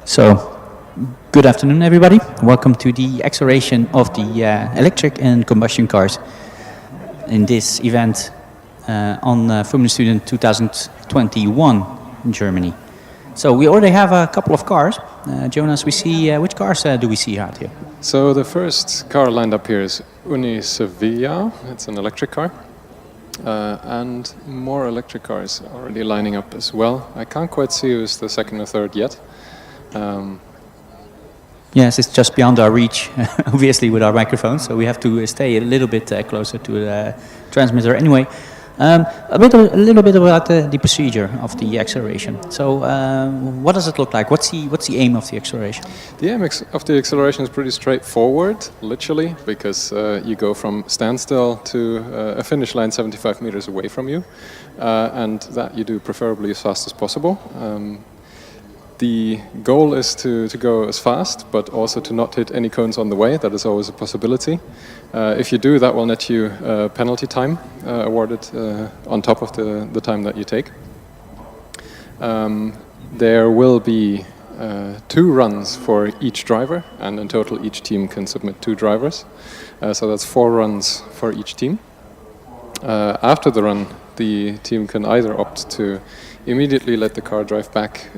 So, good afternoon everybody. Welcome to the acceleration of the electric and combustion cars in this event on Formula Student 2021 in Germany. So we already have a couple of cars. Jonas, we see, which cars do we see out here? So the first car lined up here is Uni Sevilla. It's an electric car. And more electric cars already lining up as well. I can't quite see who's the second or third yet. Yes, it's just beyond our reach, obviously, with our microphone, so we have to stay a little bit closer to the transmitter. Anyway, a little bit about the procedure of the acceleration. So, what does it look like? What's the aim of the acceleration? The aim of the acceleration is pretty straightforward, literally, because you go from standstill to a finish line 75 meters away from you, and that you do preferably as fast as possible. The goal is to go as fast, but also to not hit any cones on the way. That is always a possibility. If you do, that will net you penalty time awarded on top of the time that you take. There will be 2 runs for each driver, and in total each team can submit 2 drivers. So that's 4 runs for each team. After the run, the team can either opt to immediately let the car drive back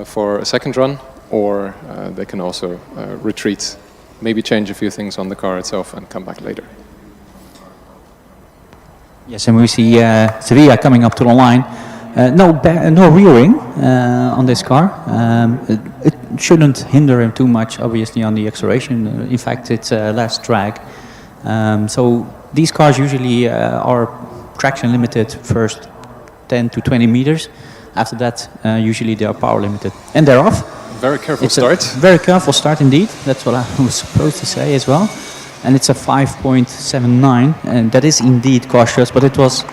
for a second run, or they can also retreat, maybe change a few things on the car itself and come back later. Yes, and we see Sevilla coming up to the line. No rearing on this car. It shouldn't hinder him too much, obviously, on the acceleration. In fact, it's less drag. So these cars usually are traction limited first 10 to 20 meters. After that, usually they are power limited. And they're off. Very careful start. Very careful start indeed. That's what I was supposed to say as well. And it's a 5.79, and that is indeed cautious, but it was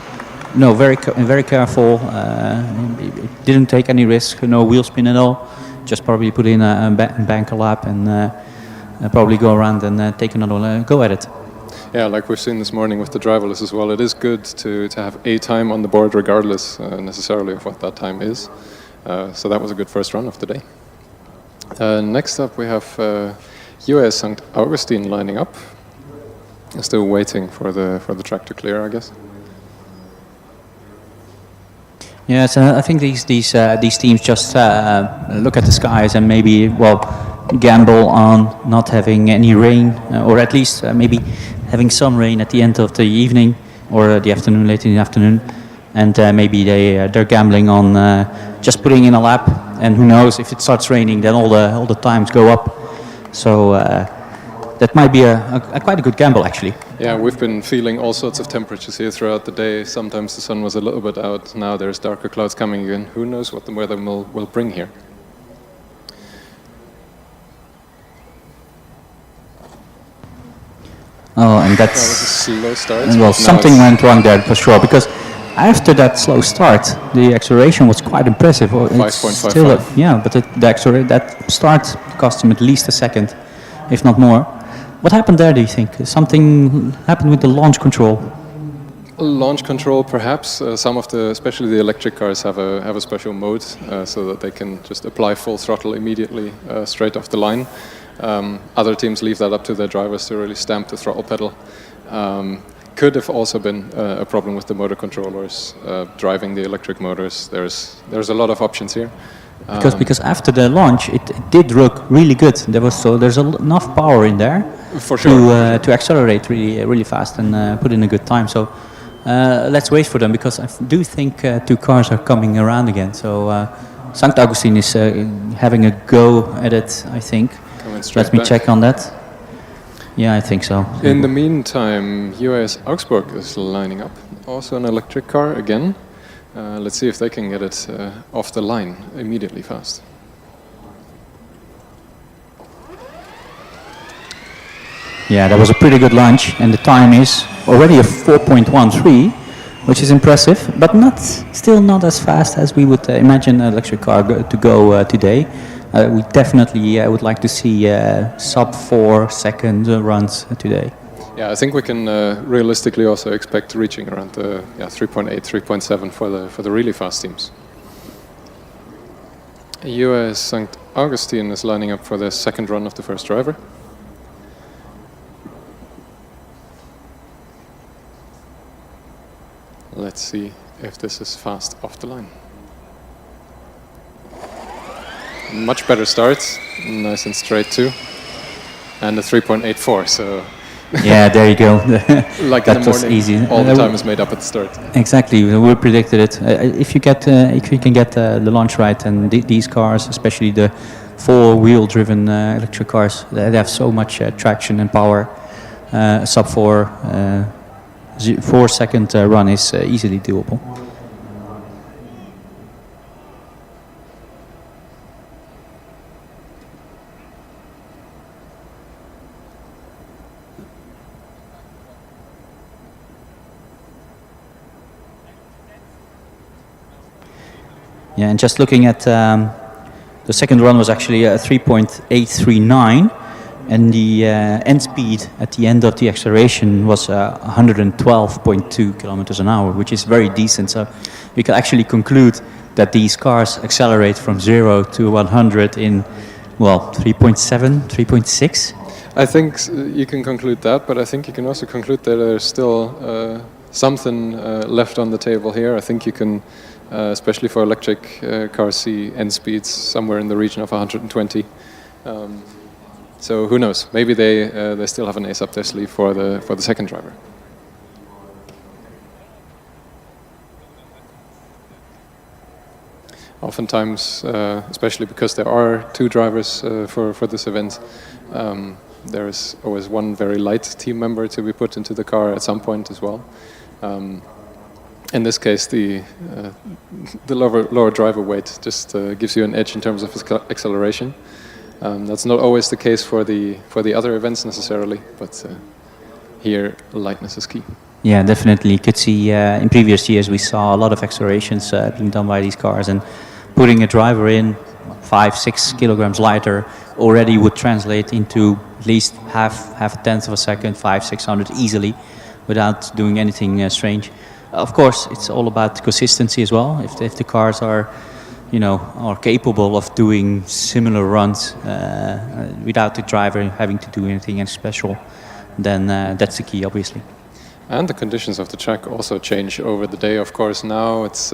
very careful. It didn't take any risk, no wheel spin at all. Just probably put in a banker lap and probably go around and take another go at it. Yeah, like we've seen this morning with the driverless as well, it is good to have a time on the board regardless necessarily of what that time is. So that was a good first run of the day. Next up we have UAS Sankt Augustin lining up. Still waiting for the track to clear, I guess. Yes, I think these teams just look at the skies and maybe, well, gamble on not having any rain, or at least maybe having some rain at the end of the evening or the afternoon, late in the afternoon, and maybe they're gambling on just putting in a lap, and who knows, if it starts raining, then all the times go up. So that might be quite a good gamble, actually. Yeah, we've been feeling all sorts of temperatures here throughout the day. Sometimes the sun was a little bit out. Now there's darker clouds coming in. Who knows what the weather will bring here. Oh, and that was a slow start. Well, something went wrong there for sure, because after that slow start, the acceleration was quite impressive. 5.55. Yeah, but that start cost him at least a second, if not more. What happened there, do you think? Something happened with the launch control? Launch control, perhaps. Some of especially the electric cars have a special mode so that they can just apply full throttle immediately straight off the line. Other teams leave that up to their drivers to really stamp the throttle pedal. Could have also been a problem with the motor controllers driving the electric motors. There's a lot of options here. Because after the launch, it did look really good. There's enough power in there for sure to accelerate really fast and put in a good time. So let's wait for them, because I do think 2 cars are coming around again. So Sankt Augustin is having a go at it, I think. Let me check on that. Yeah, I think so. In the meantime, UAS Augsburg is lining up. Also an electric car again. Let's see if they can get it off the line immediately fast. Yeah, that was a pretty good launch, and the time is already a 4.13, which is impressive, but still not as fast as we would imagine an electric car to go today. We definitely would like to see sub 4 second runs today. Yeah, I think we can realistically also expect reaching around the 3.8, 3.7 for the really fast teams. UAS Sankt Augustin is lining up for the second run of the first driver. Let's see if this is fast off the line. Much better start, nice and straight too, and a 3.84. So yeah, there you go. like that in the was morning, easy. all the time is made up at the start. Exactly, we predicted it. If you can get the launch right, and these cars, especially the four-wheel driven electric cars, they have so much traction and power. Sub 4 second run is easily doable. Yeah, and just looking at the second run was actually a 3.839, and the end speed at the end of the acceleration was 112.2 kilometers an hour, which is very decent. So we can actually conclude that these cars accelerate from 0 to 100 in, well, 3.7, 3.6. I think you can conclude that, but I think you can also conclude that there's still something left on the table here. I think you can, especially for electric cars, see end speeds somewhere in the region of 120. So who knows? Maybe they still have an ace up their sleeve for the second driver. Oftentimes, especially because there are two drivers for this event, there is always one very light team member to be put into the car at some point as well. In this case, the lower driver weight just gives you an edge in terms of acceleration. That's not always the case for the other events necessarily, but here lightness is key. Yeah, definitely. You could see in previous years we saw a lot of accelerations being done by these cars, and putting a driver in 5-6 kilograms lighter already would translate into at least half a tenth of a second, 500-600 easily, without doing anything strange. Of course, it's all about consistency as well. If the cars are, are capable of doing similar runs without the driver having to do anything special, then that's the key, obviously. And the conditions of the track also change over the day. Of course, now it's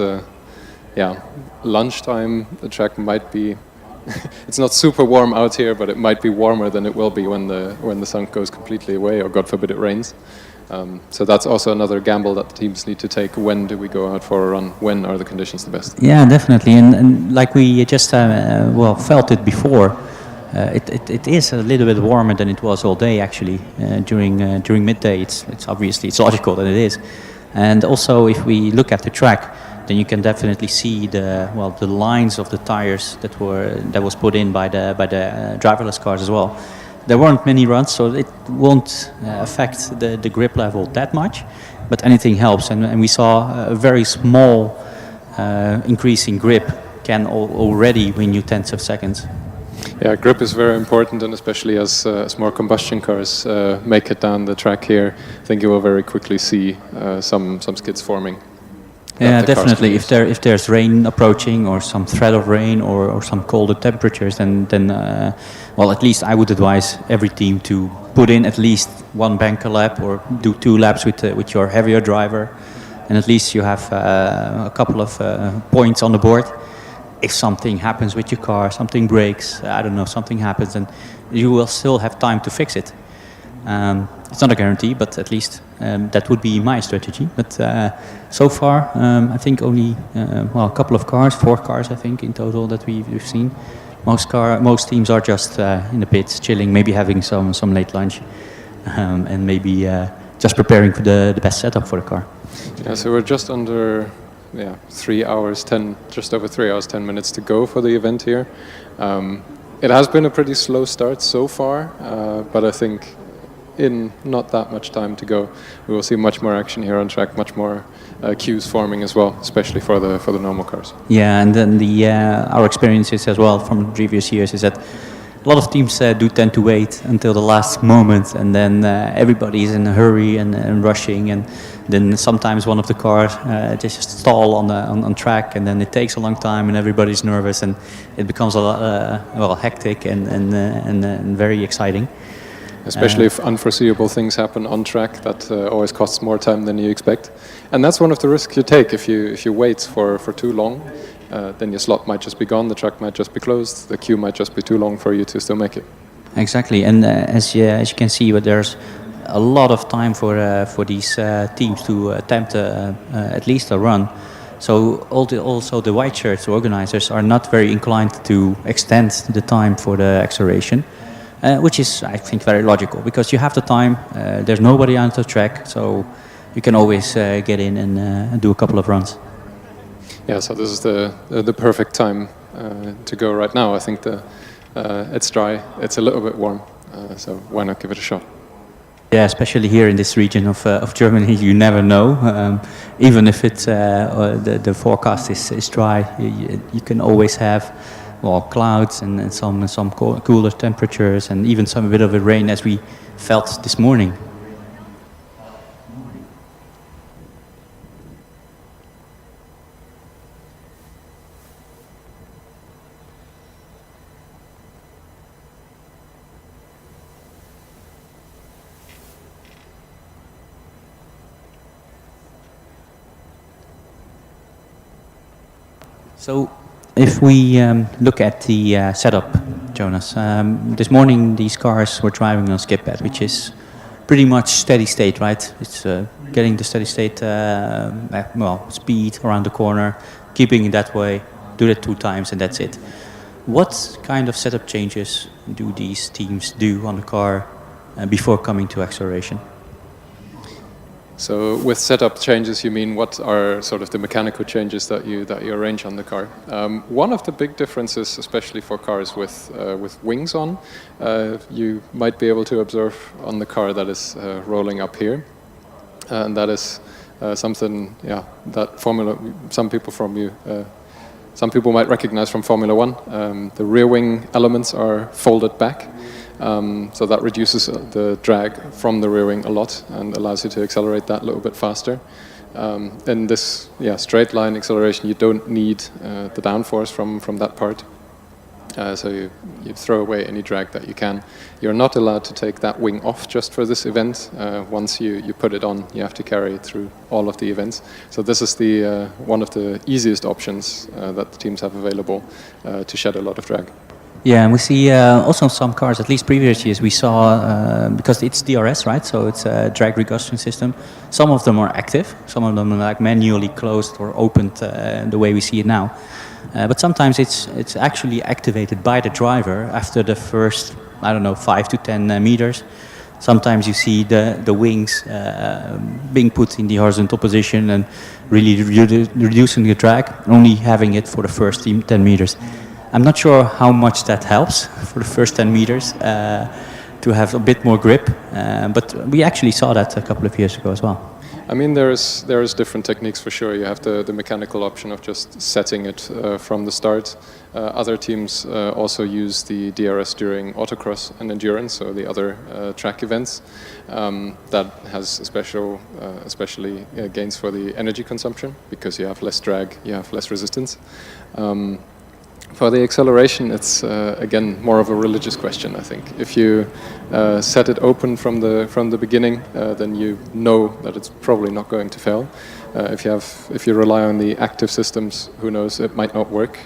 lunchtime. The track might be it's not super warm out here, but it might be warmer than it will be when the sun goes completely away, or God forbid it rains. So that's also another gamble that the teams need to take. When do we go out for a run? When are the conditions the best? Yeah, definitely. And like we just felt it before, it is a little bit warmer than it was all day actually. During midday, it's logical that it is. And also, if we look at the track, then you can definitely see the lines of the tires that was put in by the driverless cars as well. There weren't many runs, so it won't affect the grip level that much, but anything helps. And we saw a very small increase in grip can already win you tenths of seconds. Yeah, grip is very important, and especially as more combustion cars make it down the track here, I think you will very quickly see some skids forming. Yeah, definitely. If there's rain approaching, or some threat of rain, or some colder temperatures, then at least I would advise every team to put in at least one banker lap, or do 2 laps with your heavier driver, and at least you have a couple of points on the board. If something happens with your car, something breaks, I don't know, something happens, then you will still have time to fix it. It's not a guarantee, but at least that would be my strategy. But so far, I think only a couple of cars, 4 cars, I think in total that we've seen. Most teams are just in the pits, chilling, maybe having some late lunch, and maybe just preparing for the best setup for the car. Yeah, so we're just under 3 hours 10, just over 3 hours 10 minutes to go for the event here. It has been a pretty slow start so far, but I think in not that much time to go, we will see much more action here on track, much more queues forming as well, especially for the normal cars. Yeah, and then our experiences as well from previous years is that a lot of teams do tend to wait until the last moment, and then everybody is in a hurry and rushing, and then sometimes one of the cars just stall on track, and then it takes a long time, and everybody's nervous, and it becomes a lot hectic and very exciting. Especially if unforeseeable things happen on track, that always costs more time than you expect. And that's one of the risks you take if you wait for too long. Then your slot might just be gone, the track might just be closed, the queue might just be too long for you to still make it. Exactly, and as you can see, but there's a lot of time for these teams to attempt at least a run. So also the white shirts organizers are not very inclined to extend the time for the acceleration. Which is, I think, very logical, because you have the time, there's nobody on the track, so you can always get in and do a couple of runs. Yeah, so this is the perfect time to go right now. I think it's dry, it's a little bit warm, so why not give it a shot? Yeah, especially here in this region of Germany, you never know. Even if it's the forecast is dry, you can always have clouds and some cooler temperatures, and even some bit of a rain, as we felt this morning. So, if we look at the setup, Jonas, this morning these cars were driving on skip pad, which is pretty much steady state, right? It's getting the steady state, speed around the corner, keeping it that way, do that 2 times, and that's it. What kind of setup changes do these teams do on the car before coming to acceleration? So with setup changes, you mean what are sort of the mechanical changes that you arrange on the car? One of the big differences, especially for cars with wings on, you might be able to observe on the car that is rolling up here, and that is something, that some people might recognize from Formula One. The rear wing elements are folded back. So that reduces the drag from the rear wing a lot and allows you to accelerate that a little bit faster. In this straight line acceleration, you don't need the downforce from that part. So you throw away any drag that you can. You're not allowed to take that wing off just for this event. Once you put it on, you have to carry it through all of the events. So this is the one of the easiest options that the teams have available to shed a lot of drag. Yeah, and we see also some cars, at least previous years, we saw, because it's DRS, right? So it's a drag reduction system. Some of them are active, some of them are like manually closed or opened the way we see it now. But sometimes it's actually activated by the driver after the first, 5 to 10 meters. Sometimes you see the wings being put in the horizontal position and really reducing the drag, only having it for the first 10 meters. I'm not sure how much that helps for the first 10 meters to have a bit more grip, but we actually saw that a couple of years ago as well. I mean, there is different techniques for sure. You have the mechanical option of just setting it from the start. Other teams also use the DRS during autocross and endurance, so the other track events. That has especially gains for the energy consumption, because you have less drag, you have less resistance. For the acceleration, it's again more of a religious question, I think. If you set it open from the beginning, then you know that it's probably not going to fail. If you rely on the active systems, who knows, it might not work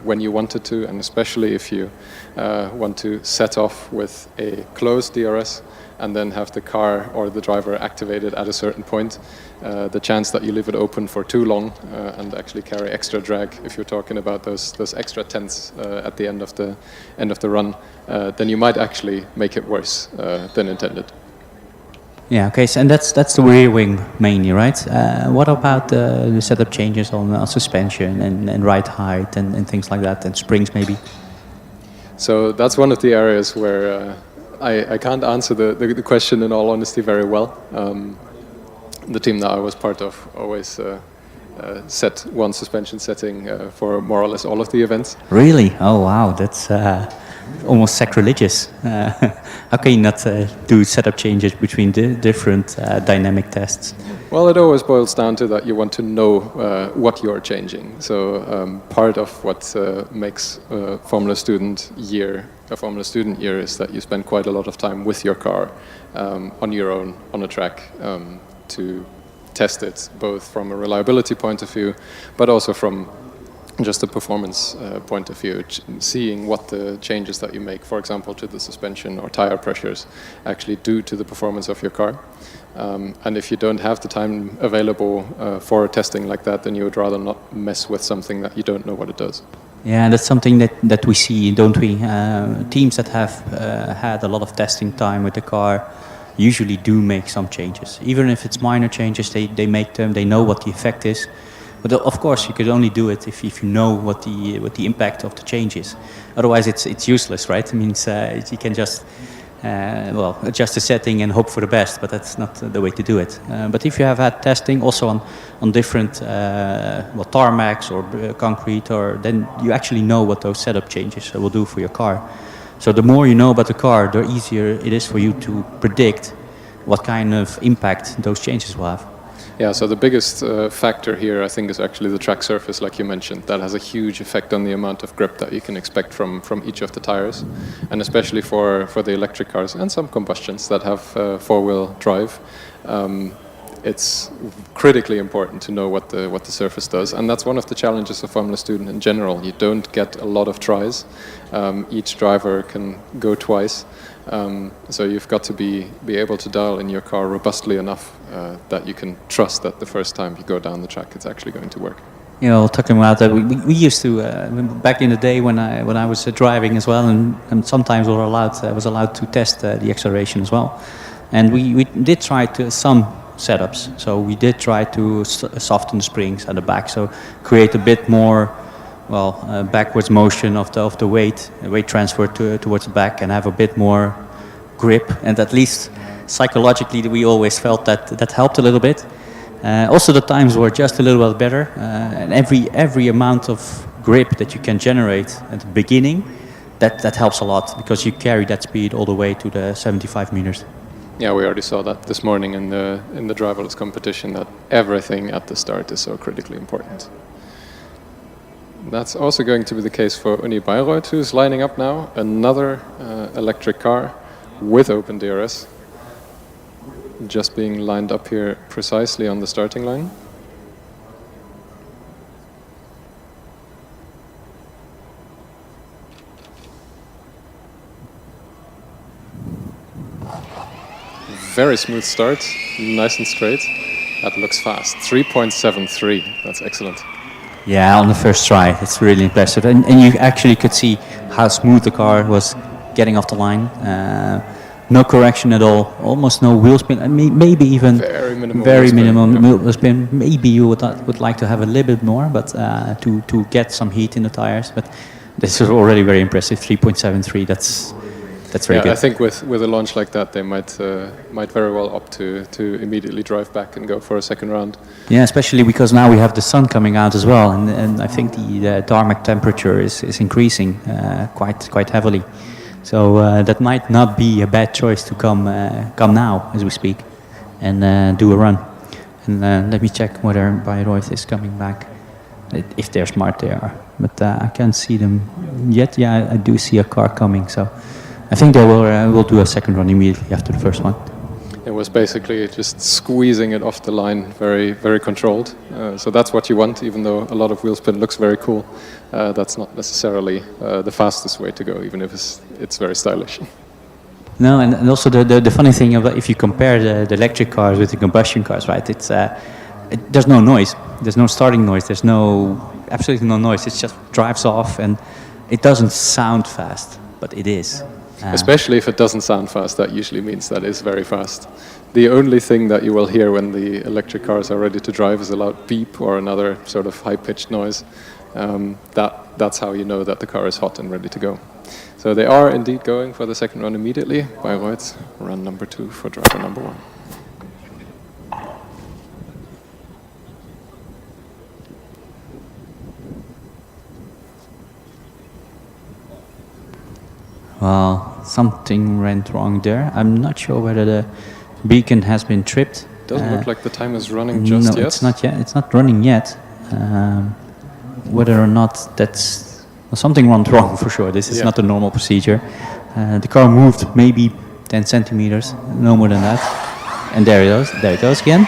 when you want it to, and especially if you want to set off with a closed DRS and then have the car or the driver activated at a certain point. The chance that you leave it open for too long and actually carry extra drag, if you're talking about those extra tenths at the end of the run, then you might actually make it worse than intended. Yeah, okay, so, and that's the rear wing mainly, right? What about the setup changes on suspension and ride height and things like that, and springs maybe? So that's one of the areas where I can't answer the question in all honesty very well. The team that I was part of always set one suspension setting for more or less all of the events. Really? Oh wow, almost sacrilegious. How can you not do setup changes between the different dynamic tests? Well, it always boils down to that you want to know what you're changing. So part of what makes a Formula Student year is that you spend quite a lot of time with your car on your own, on a track, to test it, both from a reliability point of view, but also from just a performance point of view, seeing what the changes that you make, for example, to the suspension or tire pressures, actually do to the performance of your car. And if you don't have the time available for testing like that, then you would rather not mess with something that you don't know what it does. Yeah, that's something that we see, don't we? Teams that have had a lot of testing time with the car usually do make some changes. Even if it's minor changes, they make them, they know what the effect is. But of course, you could only do it if you know what the impact of the change is. Otherwise, it's useless, right? It means you can just adjust the setting and hope for the best, but that's not the way to do it. But if you have had testing also on different tarmacs or concrete, then you actually know what those setup changes will do for your car. So the more you know about the car, the easier it is for you to predict what kind of impact those changes will have. Yeah, so the biggest factor here, I think, is actually the track surface, like you mentioned. That has a huge effect on the amount of grip that you can expect from each of the tires. And especially for the electric cars and some combustions that have four-wheel drive, it's critically important to know what the surface does. And that's one of the challenges of Formula Student in general. You don't get a lot of tries. Each driver can go twice. So you've got to be able to dial in your car robustly enough that you can trust that the first time you go down the track it's actually going to work. You know, talking about that, we used to back in the day when I was driving as well, and sometimes we was allowed to test the acceleration as well, and we did try some setups. So we did try to soften the springs at the back, so create a bit more backwards motion of the weight transfer towards the back, and have a bit more grip. And at least psychologically, we always felt that helped a little bit. Also, the times were just a little bit better, and every amount of grip that you can generate at the beginning, that helps a lot, because you carry that speed all the way to the 75 meters. Yeah, we already saw that this morning in the driverless competition, that everything at the start is so critically important. That's also going to be the case for Uni Bayreuth, who's lining up now. Another electric car with open DRS, just being lined up here precisely on the starting line. Very smooth start, nice and straight. That looks fast. 3.73, that's excellent. Yeah, on the first try, it's really impressive. And you actually could see how smooth the car was getting off the line. No correction at all, almost no wheel spin. Maybe even very minimum wheel spin. Maybe you would like to have a little bit more, but to get some heat in the tires. But this is already very impressive. 3.73. That's very good. I think with a launch like that, they might very well opt to immediately drive back and go for a second round. Yeah, especially because now we have the sun coming out as well, and I think the tarmac temperature is increasing quite heavily. So that might not be a bad choice to come now as we speak, and do a run. And let me check whether Bayreuth is coming back. If they're smart, they are. But I can't see them yet. Yeah, I do see a car coming. So I think they will do a second run immediately after the first one. It was basically just squeezing it off the line, very, very controlled. So that's what you want, even though a lot of wheel spin looks very cool. That's not necessarily the fastest way to go, even if it's very stylish. No, and also the funny thing about if you compare the electric cars with the combustion cars, right? It's there's no noise, there's no starting noise, there's absolutely no noise. It just drives off, and it doesn't sound fast, but it is. Especially if it doesn't sound fast, that usually means that it's very fast. The only thing that you will hear when the electric cars are ready to drive is a loud beep or another sort of high-pitched noise. That's how you know that the car is hot and ready to go. So they are indeed going for the second run immediately. Bayreuth, run number 2 for driver number 1. Well, something went wrong there. I'm not sure whether the beacon has been tripped. Doesn't look like the time is running just yet. No, it's not yet. It's not running yet. Whether or not that's something went wrong for sure. This is not the normal procedure. The car moved maybe 10 centimeters, no more than that. And there it goes. There it goes again.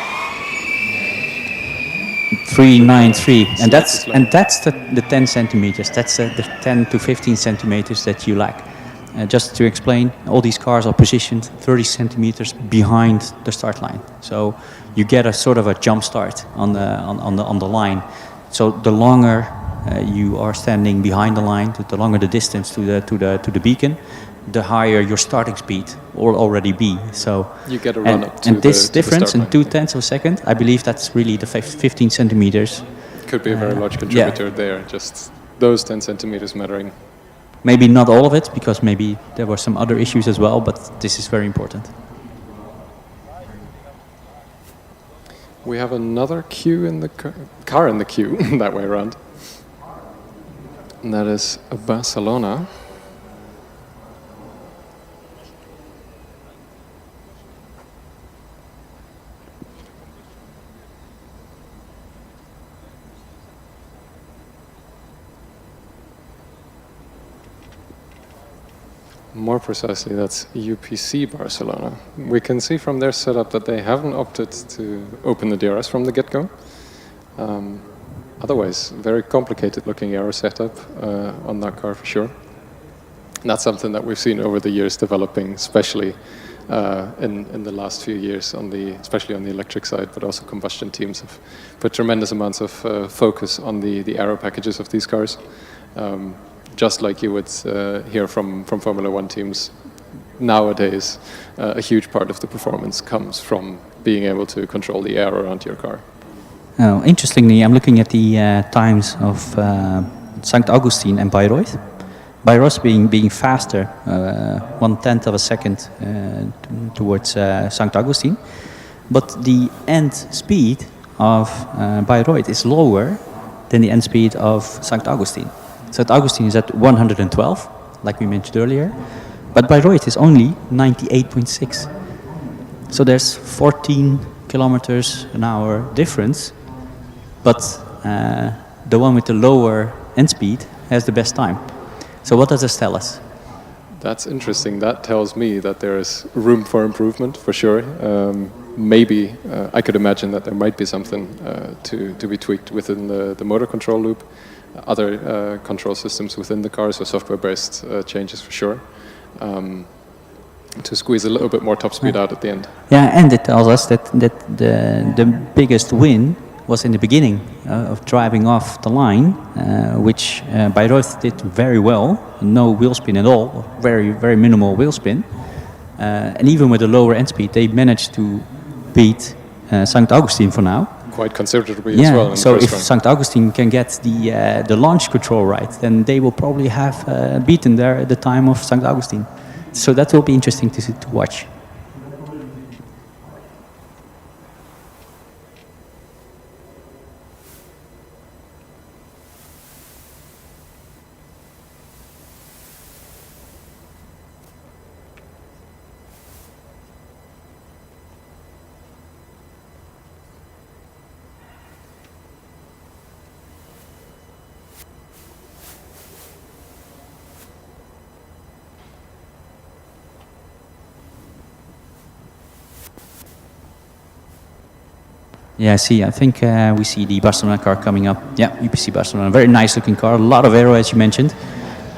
393, and that's the 10 centimeters. That's the 10 to 15 centimeters that you lack. Just to explain, all these cars are positioned 30 centimeters behind the start line, so you get a sort of a jump start on the line. So the longer you are standing behind the line, the longer the distance to the beacon, the higher your starting speed will already be. So you get a run up to and this difference in line. 0.2 of a second, I believe that's really the 15 centimeters. Could be a very large contributor there. Just those 10 centimeters mattering. Maybe not all of it, because maybe there were some other issues as well, but this is very important. We have another queue in the car in the queue that way around. And that is Barcelona. More precisely, that's UPC Barcelona. We can see from their setup that they haven't opted to open the DRS from the get-go. Otherwise, very complicated looking aero setup on that car for sure. And that's something that we've seen over the years developing, especially in the last few years, especially on the electric side, but also combustion teams have put tremendous amounts of focus on the aero packages of these cars. Just like you would hear from Formula One teams, nowadays a huge part of the performance comes from being able to control the air around your car. Oh, interestingly, I'm looking at the times of Sankt Augustin and Bayreuth. Bayreuth being faster, 1/10 of a second towards Sankt Augustin, but the end speed of Bayreuth is lower than the end speed of Sankt Augustin. Sankt Augustin is at 112, like we mentioned earlier, but Bayreuth is only 98.6. So there's 14 kilometers an hour difference, but the one with the lower end speed has the best time. So what does this tell us? That's interesting. That tells me that there is room for improvement for sure. Maybe I could imagine that there might be something to be tweaked within the motor control loop. Other control systems within the car, so software-based changes for sure, to squeeze a little bit more top speed out at the end. Yeah, and it tells us that the biggest win was in the beginning of driving off the line, which Bayreuth did very well, no wheel spin at all, very, very minimal wheel spin. And even with a lower end speed, they managed to beat Sankt Augustin for now. Quite considerably as well. In so the if Sankt Augustin can get the launch control right, then they will probably have beaten the time of Sankt Augustin. So that will be interesting to watch. Yeah, I think we see the Barcelona car coming up. Yeah, UPC Barcelona, very nice looking car, a lot of aero as you mentioned.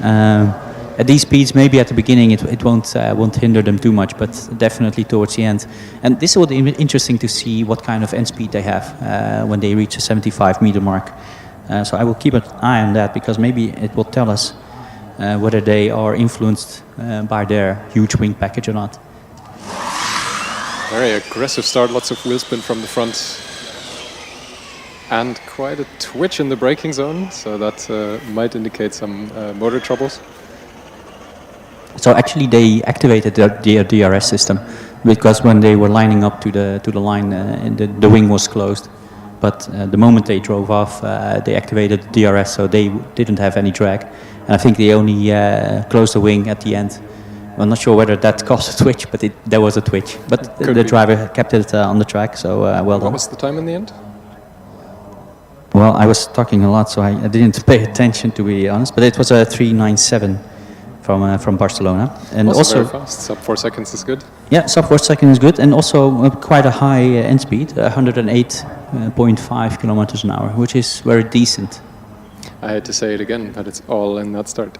At these speeds, maybe at the beginning it won't hinder them too much, but definitely towards the end. And this will be interesting to see what kind of end speed they have when they reach a 75 meter mark. So I will keep an eye on that, because maybe it will tell us whether they are influenced by their huge wing package or not. Very aggressive start, lots of wheel spin from the front. And quite a twitch in the braking zone, so that might indicate some motor troubles. So actually they activated their DRS system, because when they were lining up to the line, the wing was closed. But the moment they drove off, they activated the DRS, so they didn't have any drag. And I think they only closed the wing at the end. I'm not sure whether that caused a twitch, but there was a twitch. But the driver kept it on the track, so well done. What was the time in the end? Well, I was talking a lot, so I didn't pay attention, to be honest. But it was a 3:9.7 from Barcelona, and also very fast. Sub 4 seconds is good. Yeah, sub 4 seconds is good, and also quite a high end speed, 108.5 kilometers an hour, which is very decent. I hate to say it again, but it's all in that start.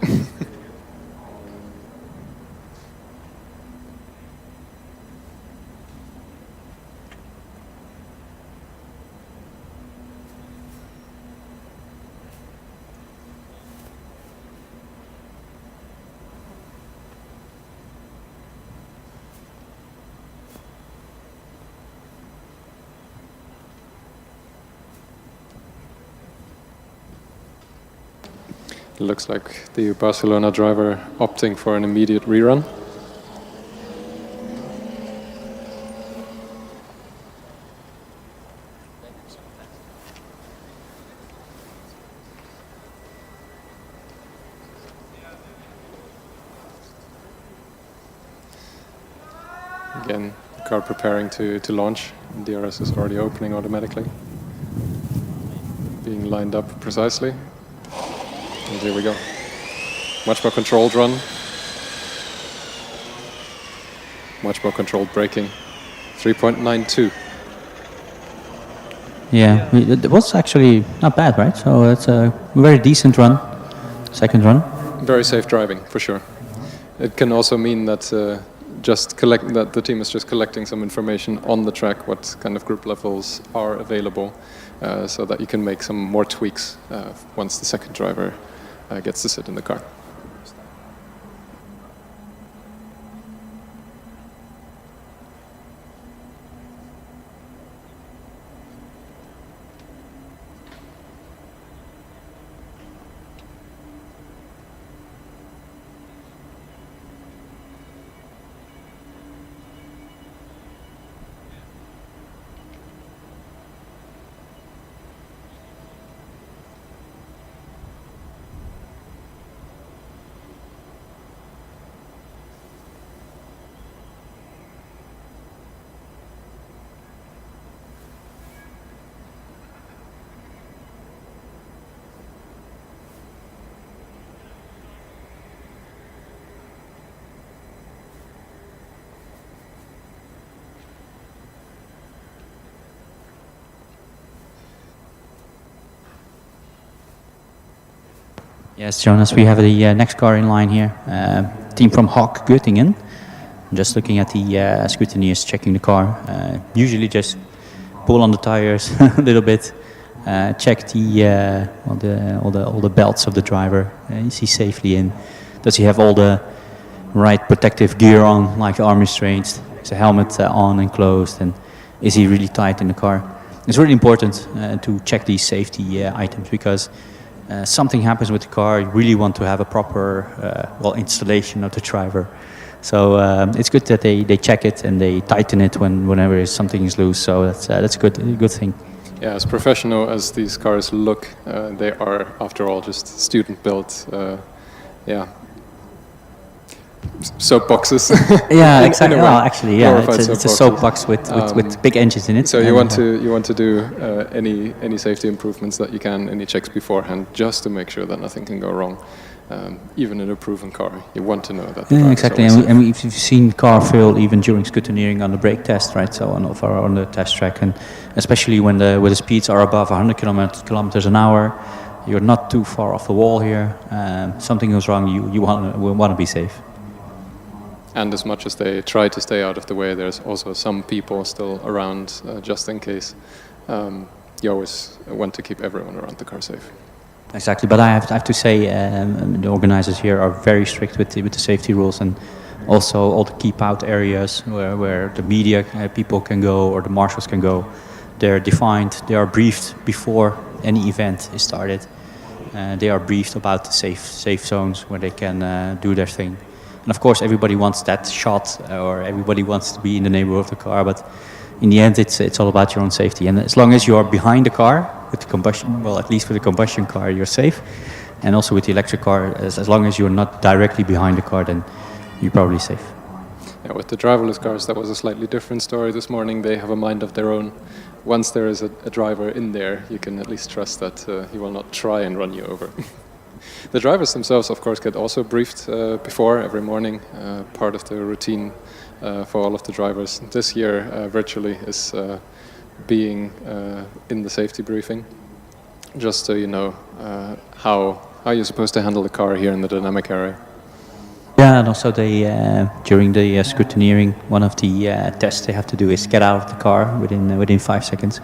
It looks like the Barcelona driver opting for an immediate rerun. Again, the car preparing to launch. DRS is already opening automatically. Being lined up precisely. And here we go. Much more controlled run. Much more controlled braking. 3.92. Yeah, it was actually not bad, right? So it's a very decent run, second run. Very safe driving, for sure. It can also mean that that the team is just collecting some information on the track, what kind of group levels are available, so that you can make some more tweaks once the second driver gets to sit in the car. Yes, Jonas, we have the next car in line here. Team from HAWK Göttingen. Just looking at the scrutineers checking the car. Usually just pull on the tires a little bit, check all the belts of the driver. Is he safely in? Does he have all the right protective gear on, like the arm restraints? Is the helmet on and closed? And is he really tight in the car? It's really important to check these safety items, because something happens with the car, you really want to have a proper installation of the driver. So it's good that they check it and they tighten it whenever something is loose. So that's a good thing. Yeah, as professional as these cars look, they are, after all, just student-built. Soapboxes. Yeah, exactly. Well, actually, yeah, it's a soapbox with big engines in it. So you want to do any safety improvements that you can, any checks beforehand, just to make sure that nothing can go wrong. Even in a proven car, you want to know that. Yeah, exactly. And we've seen car fail even during scrutineering on the brake test, right? So on the test track, and especially when the speeds are above 100 kilometers an hour, you're not too far off the wall here. Something goes wrong, you want to be safe. And as much as they try to stay out of the way, there's also some people still around just in case. You always want to keep everyone around the car safe. Exactly, but I have to say the organizers here are very strict with the safety rules, and also all the keep out areas where the media people can go or the marshals can go. They're defined, they are briefed before any event is started. They are briefed about the safe zones where they can do their thing. And of course, everybody wants that shot, or everybody wants to be in the neighborhood of the car. But in the end, it's all about your own safety. And as long as you are behind the car with the combustion, well, at least with the combustion car, you're safe. And also with the electric car, as long as you're not directly behind the car, then you're probably safe. Yeah, with the driverless cars, that was a slightly different story this morning. They have a mind of their own. Once there is a driver in there, you can at least trust that he will not try and run you over. The drivers themselves, of course, get also briefed before every morning. Part of the routine for all of the drivers this year virtually is being in the safety briefing, just so you know how you're supposed to handle the car here in the dynamic area. Yeah, and also they during the scrutineering, one of the tests they have to do is get out of the car within 5 seconds.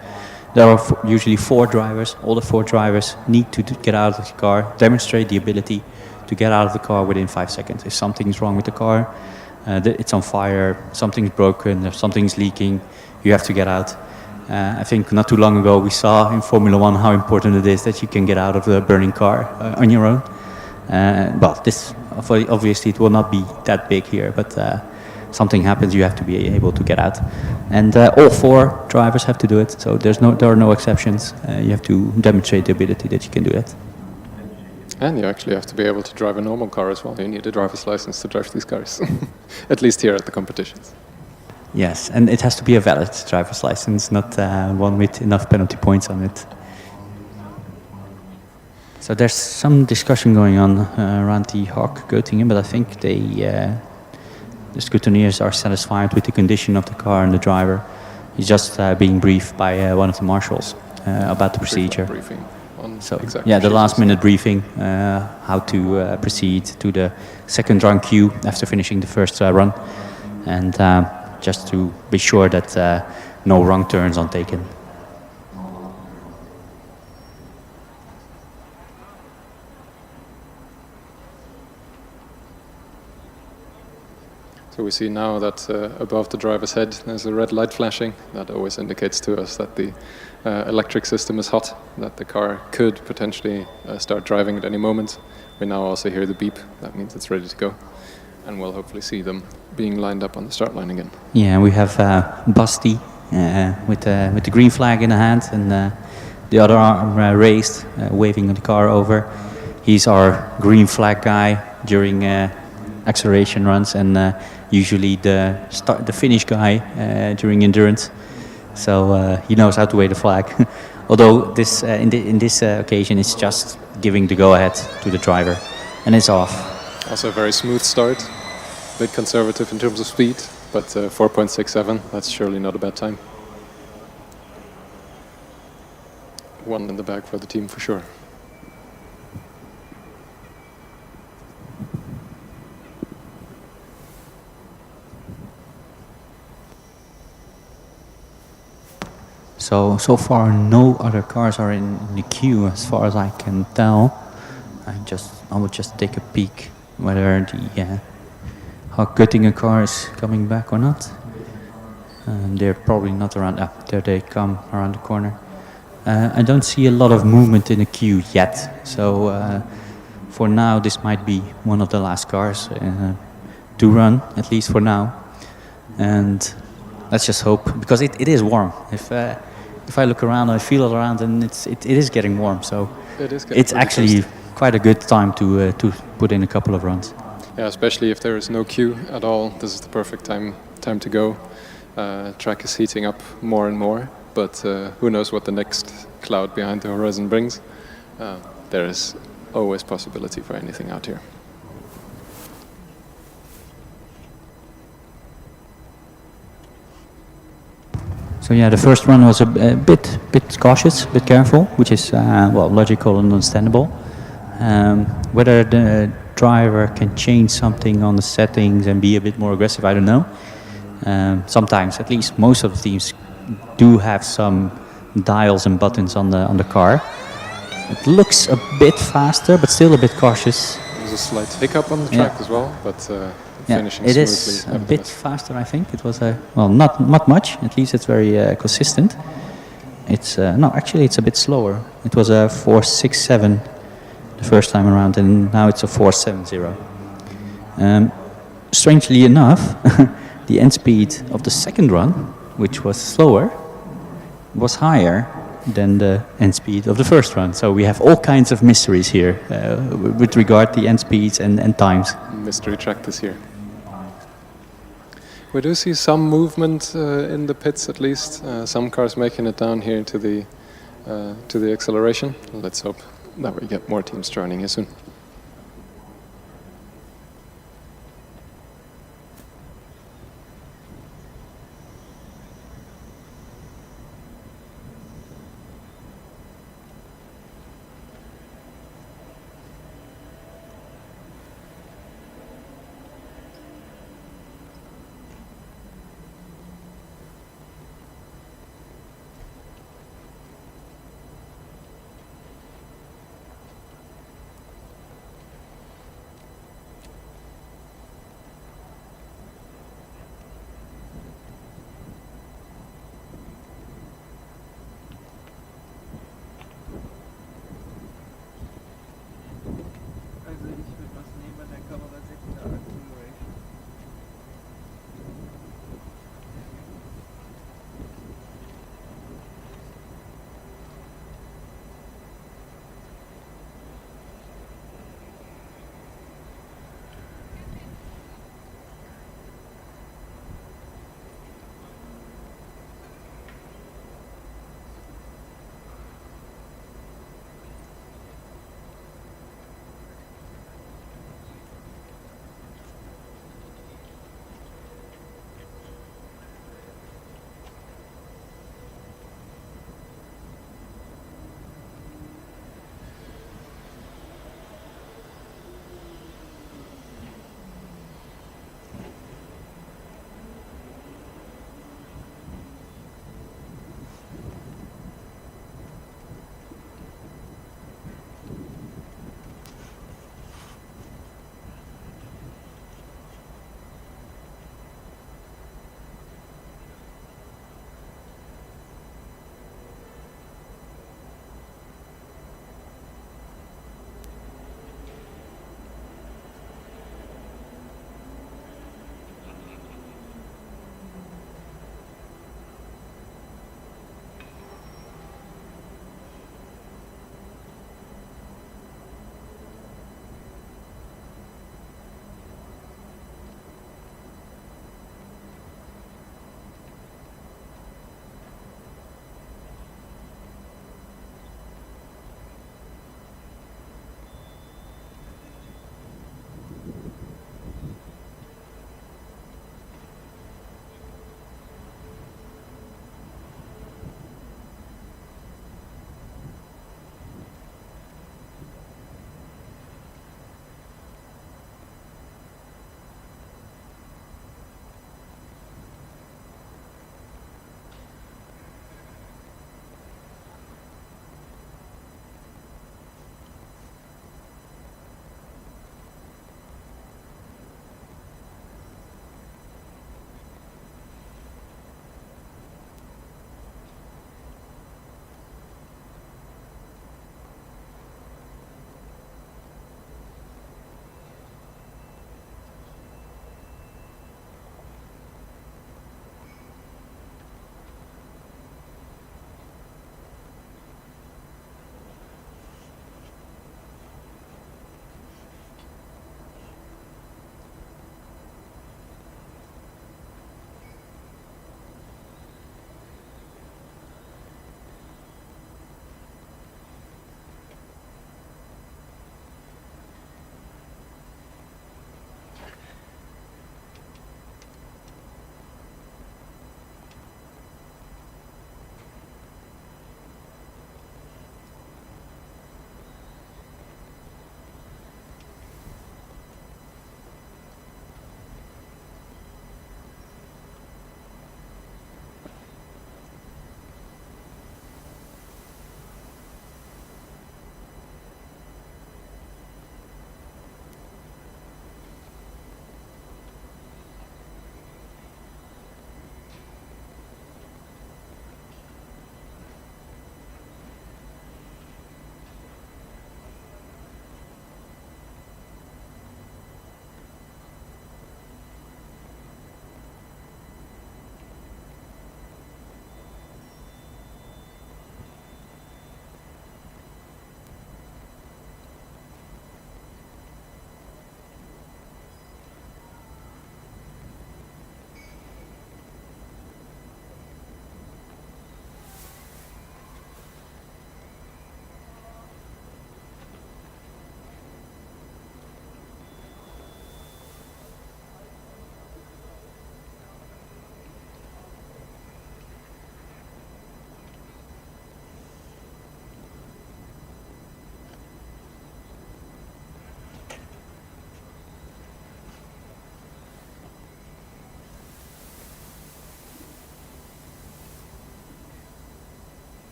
There are usually 4 drivers. All the 4 drivers need to get out of the car, demonstrate the ability to get out of the car within 5 seconds. If something's wrong with the car, it's on fire, something's broken, if something's leaking, you have to get out. I think not too long ago we saw in Formula 1 how important it is that you can get out of a burning car on your own. But this, obviously it will not be that big here, but something happens, you have to be able to get out. And all 4 drivers have to do it, so there are no exceptions. You have to demonstrate the ability that you can do that. And you actually have to be able to drive a normal car as well. You need a driver's license to drive these cars, at least here at the competitions. Yes, and it has to be a valid driver's license, not one with enough penalty points on it. So there's some discussion going on around the HAWK Göttingen, but I think the scrutineers are satisfied with the condition of the car and the driver. He's just being briefed by one of the marshals about the procedure. So yeah, the last minute briefing, how to proceed to the second run queue after finishing the first run, and just to be sure that no wrong turns are taken. So we see now that above the driver's head there's a red light flashing. That always indicates to us that the electric system is hot, that the car could potentially start driving at any moment. We now also hear the beep. That means it's ready to go. And we'll hopefully see them being lined up on the start line again. Yeah, we have Basti with the green flag in the hand and the other arm raised, waving the car over. He's our green flag guy during acceleration runs, and usually the finish guy during endurance. So he knows how to wave the flag. Although this in this occasion it's just giving the go-ahead to the driver, and it's off. Also a very smooth start, a bit conservative in terms of speed, but 4.67, that's surely not a bad time. 1 in the bag for the team for sure. So far no other cars are in the queue as far as I can tell. I will just take a peek whether the HAWK Göttingen car is coming back or not. They're probably not around. There they come around the corner. I don't see a lot of movement in the queue yet. So for now, this might be one of the last cars to run, at least for now. And let's just hope, because it is warm. If I look around, I feel it around, and it is getting warm. So it's actually quite a good time to put in a couple of runs. Yeah, especially if there is no queue at all. This is the perfect time to go. Track is heating up more and more, but who knows what the next cloud behind the horizon brings. There is always possibility for anything out here. So yeah, the first run was a bit cautious, a bit careful, which is well, logical and understandable. Whether the driver can change something on the settings and be a bit more aggressive, I don't know. Sometimes, at least most of the teams do have some dials and buttons on the car. It looks a bit faster, but still a bit cautious. There's a slight hiccup on the track as well, but finishing it smoothly. It is a bit faster, I think. It was well, not much. At least it's very consistent. It's no, actually, it's a bit slower. It was a 4.67 the first time around, and now it's a 4.70. Strangely enough, the end speed of the second run, which was slower, was higher than the end speed of the first run. So we have all kinds of mysteries here with regard to the end speeds and times. Mystery track this year. We do see some movement in the pits, at least. Some cars making it down here to the acceleration. Let's hope that we get more teams joining here soon.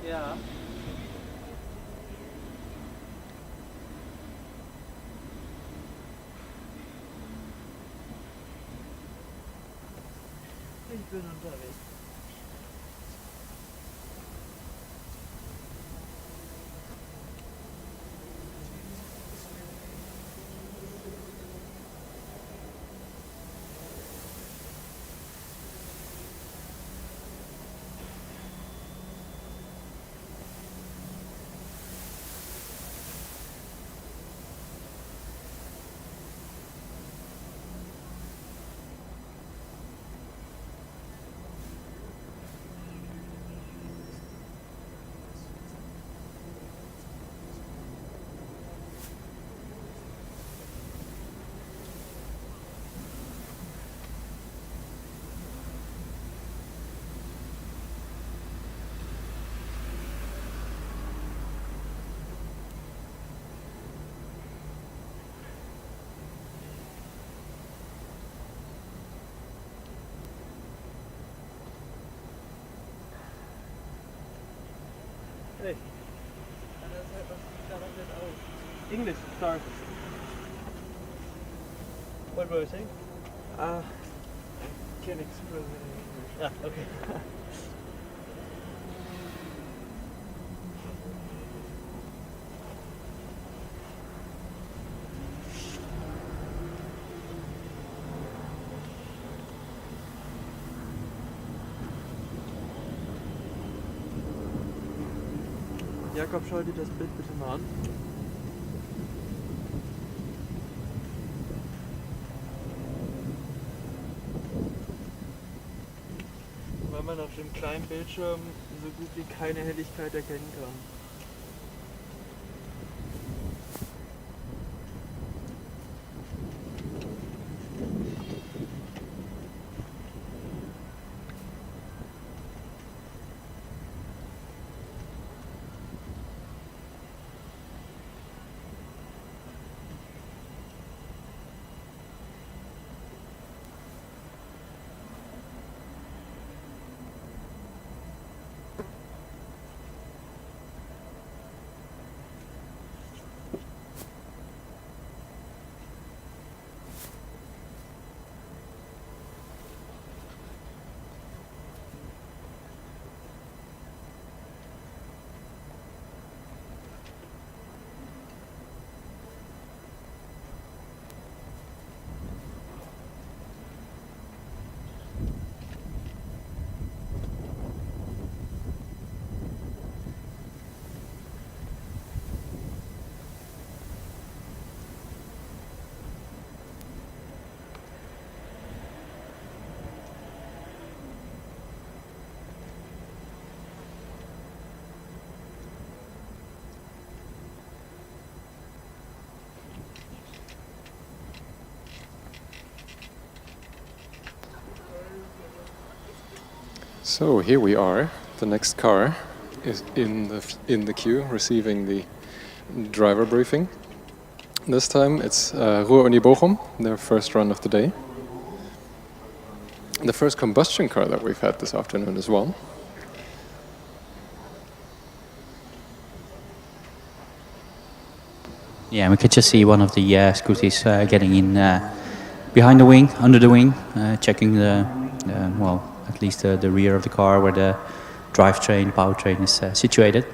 Ja. Ich bin unterwegs. Hey. English, sorry. What were you saying? I can express it in English. Yeah, okay. Jakob, schau dir das Bild bitte mal an. Weil man auf dem kleinen Bildschirm so gut wie keine Helligkeit erkennen kann. So here we are. The next car is in the queue, receiving the driver briefing. This time it's Ruhr-Uni Bochum, their first run of the day. The first combustion car that we've had this afternoon as well. Yeah, we could just see one of the scooties getting in behind the wing, under the wing, checking well, at least the rear of the car where the drivetrain, powertrain is situated.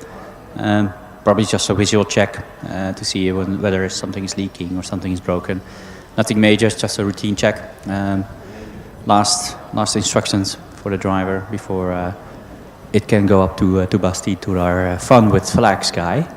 Probably just a visual check to see whether something is leaking or something is broken. Nothing major, it's just a routine check. Last instructions for the driver before it can go up to Basti, to our Fun with Flags guy.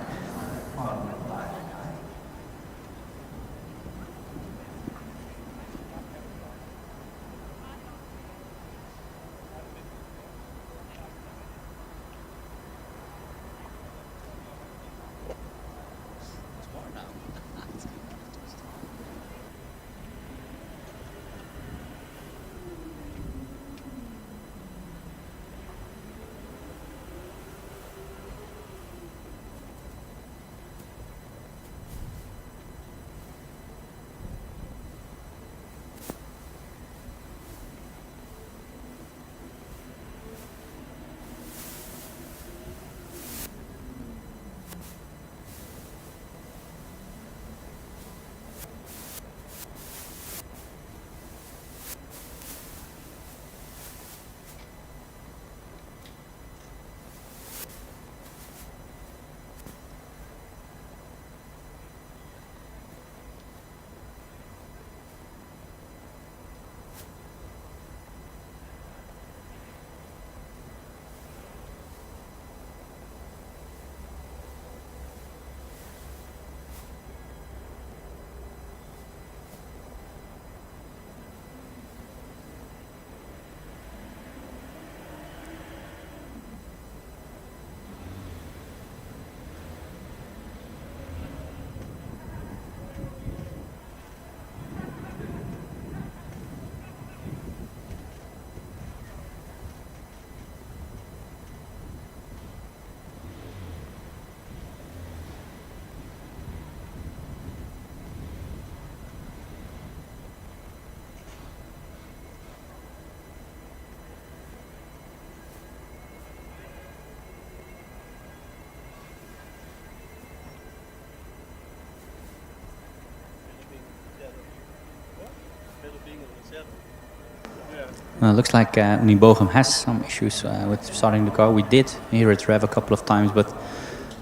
Looks like Bochum has some issues with starting the car. We did hear it rev a couple of times, but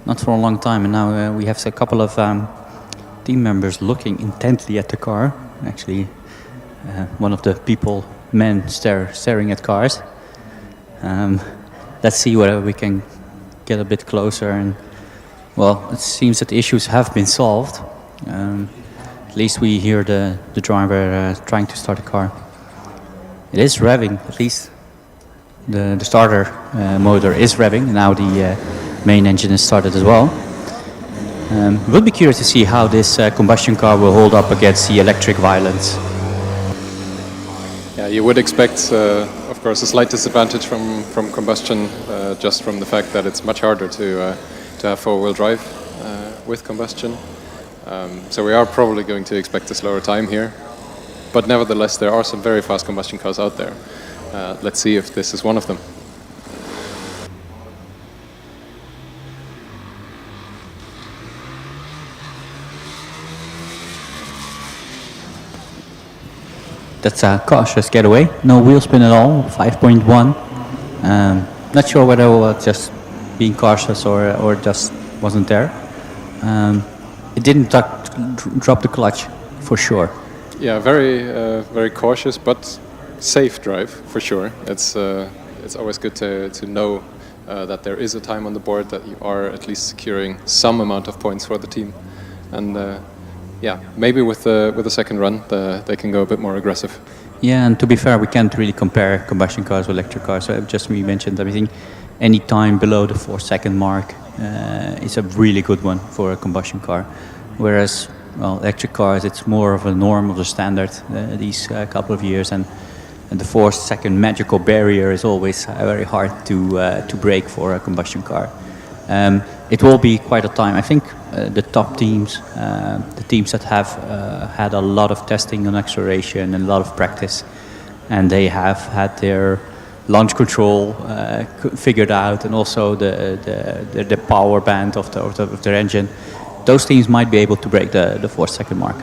not for a long time. And now we have a couple of team members looking intently at the car. Actually, one of the men staring at cars. Let's see whether we can get a bit closer. And well, it seems that the issues have been solved. At least we hear the driver trying to start the car. It is revving, at least the starter motor is revving. Now the main engine is started as well. We'll be curious to see how this combustion car will hold up against the electric violence. Yeah, you would expect, of course, a slight disadvantage from combustion, just from the fact that it's much harder to have four-wheel drive with combustion. So we are probably going to expect a slower time here. But nevertheless, there are some very fast combustion cars out there. Let's see if this is one of them. That's a cautious getaway. No wheel spin at all, 5.1. Not sure whether it was just being cautious or just wasn't there. It didn't drop the clutch, for sure. Yeah, very cautious, but safe drive for sure. It's always good to know that there is a time on the board, that you are at least securing some amount of points for the team, and yeah, maybe with the second run they can go a bit more aggressive. Yeah, and to be fair, we can't really compare combustion cars with electric cars. So just we mentioned everything. Any time below the 4-second mark is a really good one for a combustion car, whereas well, electric cars, it's more of a norm of the standard these couple of years, and the 4-second magical barrier is always very hard to break for a combustion car. It will be quite a time. I think the top teams, the teams that have had a lot of testing on acceleration and a lot of practice, and they have had their launch control figured out, and also the power band of their engine. Those teams might be able to break the 4-second mark.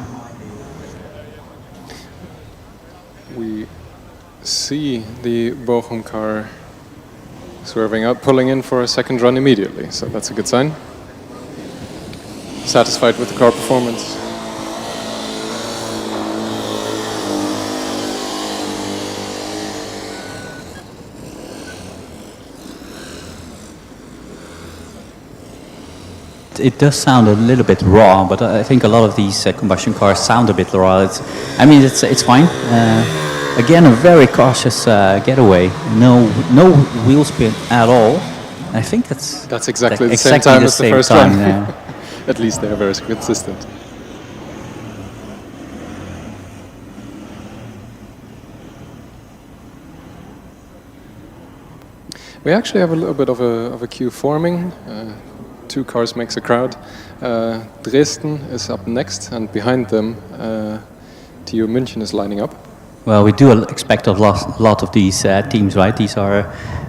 We see the Bochum car swerving out, pulling in for a second run immediately, so that's a good sign. Satisfied with the car performance. It does sound a little bit raw, but I think a lot of these combustion cars sound a bit raw. It's fine. Again, a very cautious getaway. No wheel spin at all. I think that's exactly the same time as the first run. Yeah. At least they're very consistent. We actually have a little bit of a queue forming. 2 cars makes a crowd. Dresden is up next, and behind them, TU München is lining up. Well, we do expect a lot of these teams, right? These are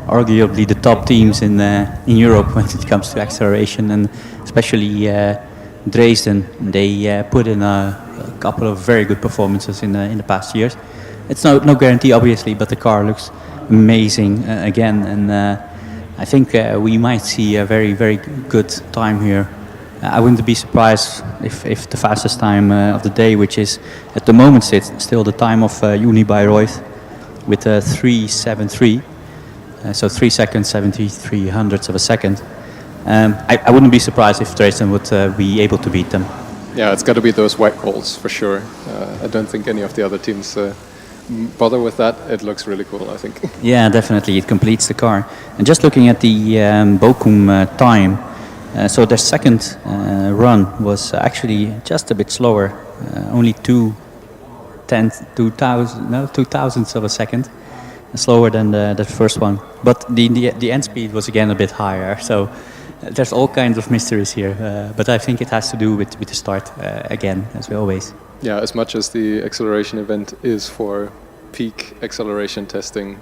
arguably the top teams in Europe when it comes to acceleration, and especially Dresden. They put in a couple of very good performances in the past years. It's no guarantee, obviously, but the car looks amazing again, and I think we might see a very, very good time here. I wouldn't be surprised if the fastest time of the day, which is at the moment still the time of Bayreuth with 3:73, so 3 seconds, 73 hundredths of a second. I wouldn't be surprised if Dresden would be able to beat them. Yeah, it's got to be those white balls for sure. I don't think any of the other teams bother with that. It looks really cool, I think. Yeah, definitely, it completes the car. And just looking at the Bochum time, so their second run was actually just a bit slower, only 2 thousandths of a second, slower than the first one. But the end speed was again a bit higher. So there's all kinds of mysteries here. But I think it has to do with the start again, as we always. Yeah, as much as the acceleration event is for peak acceleration testing,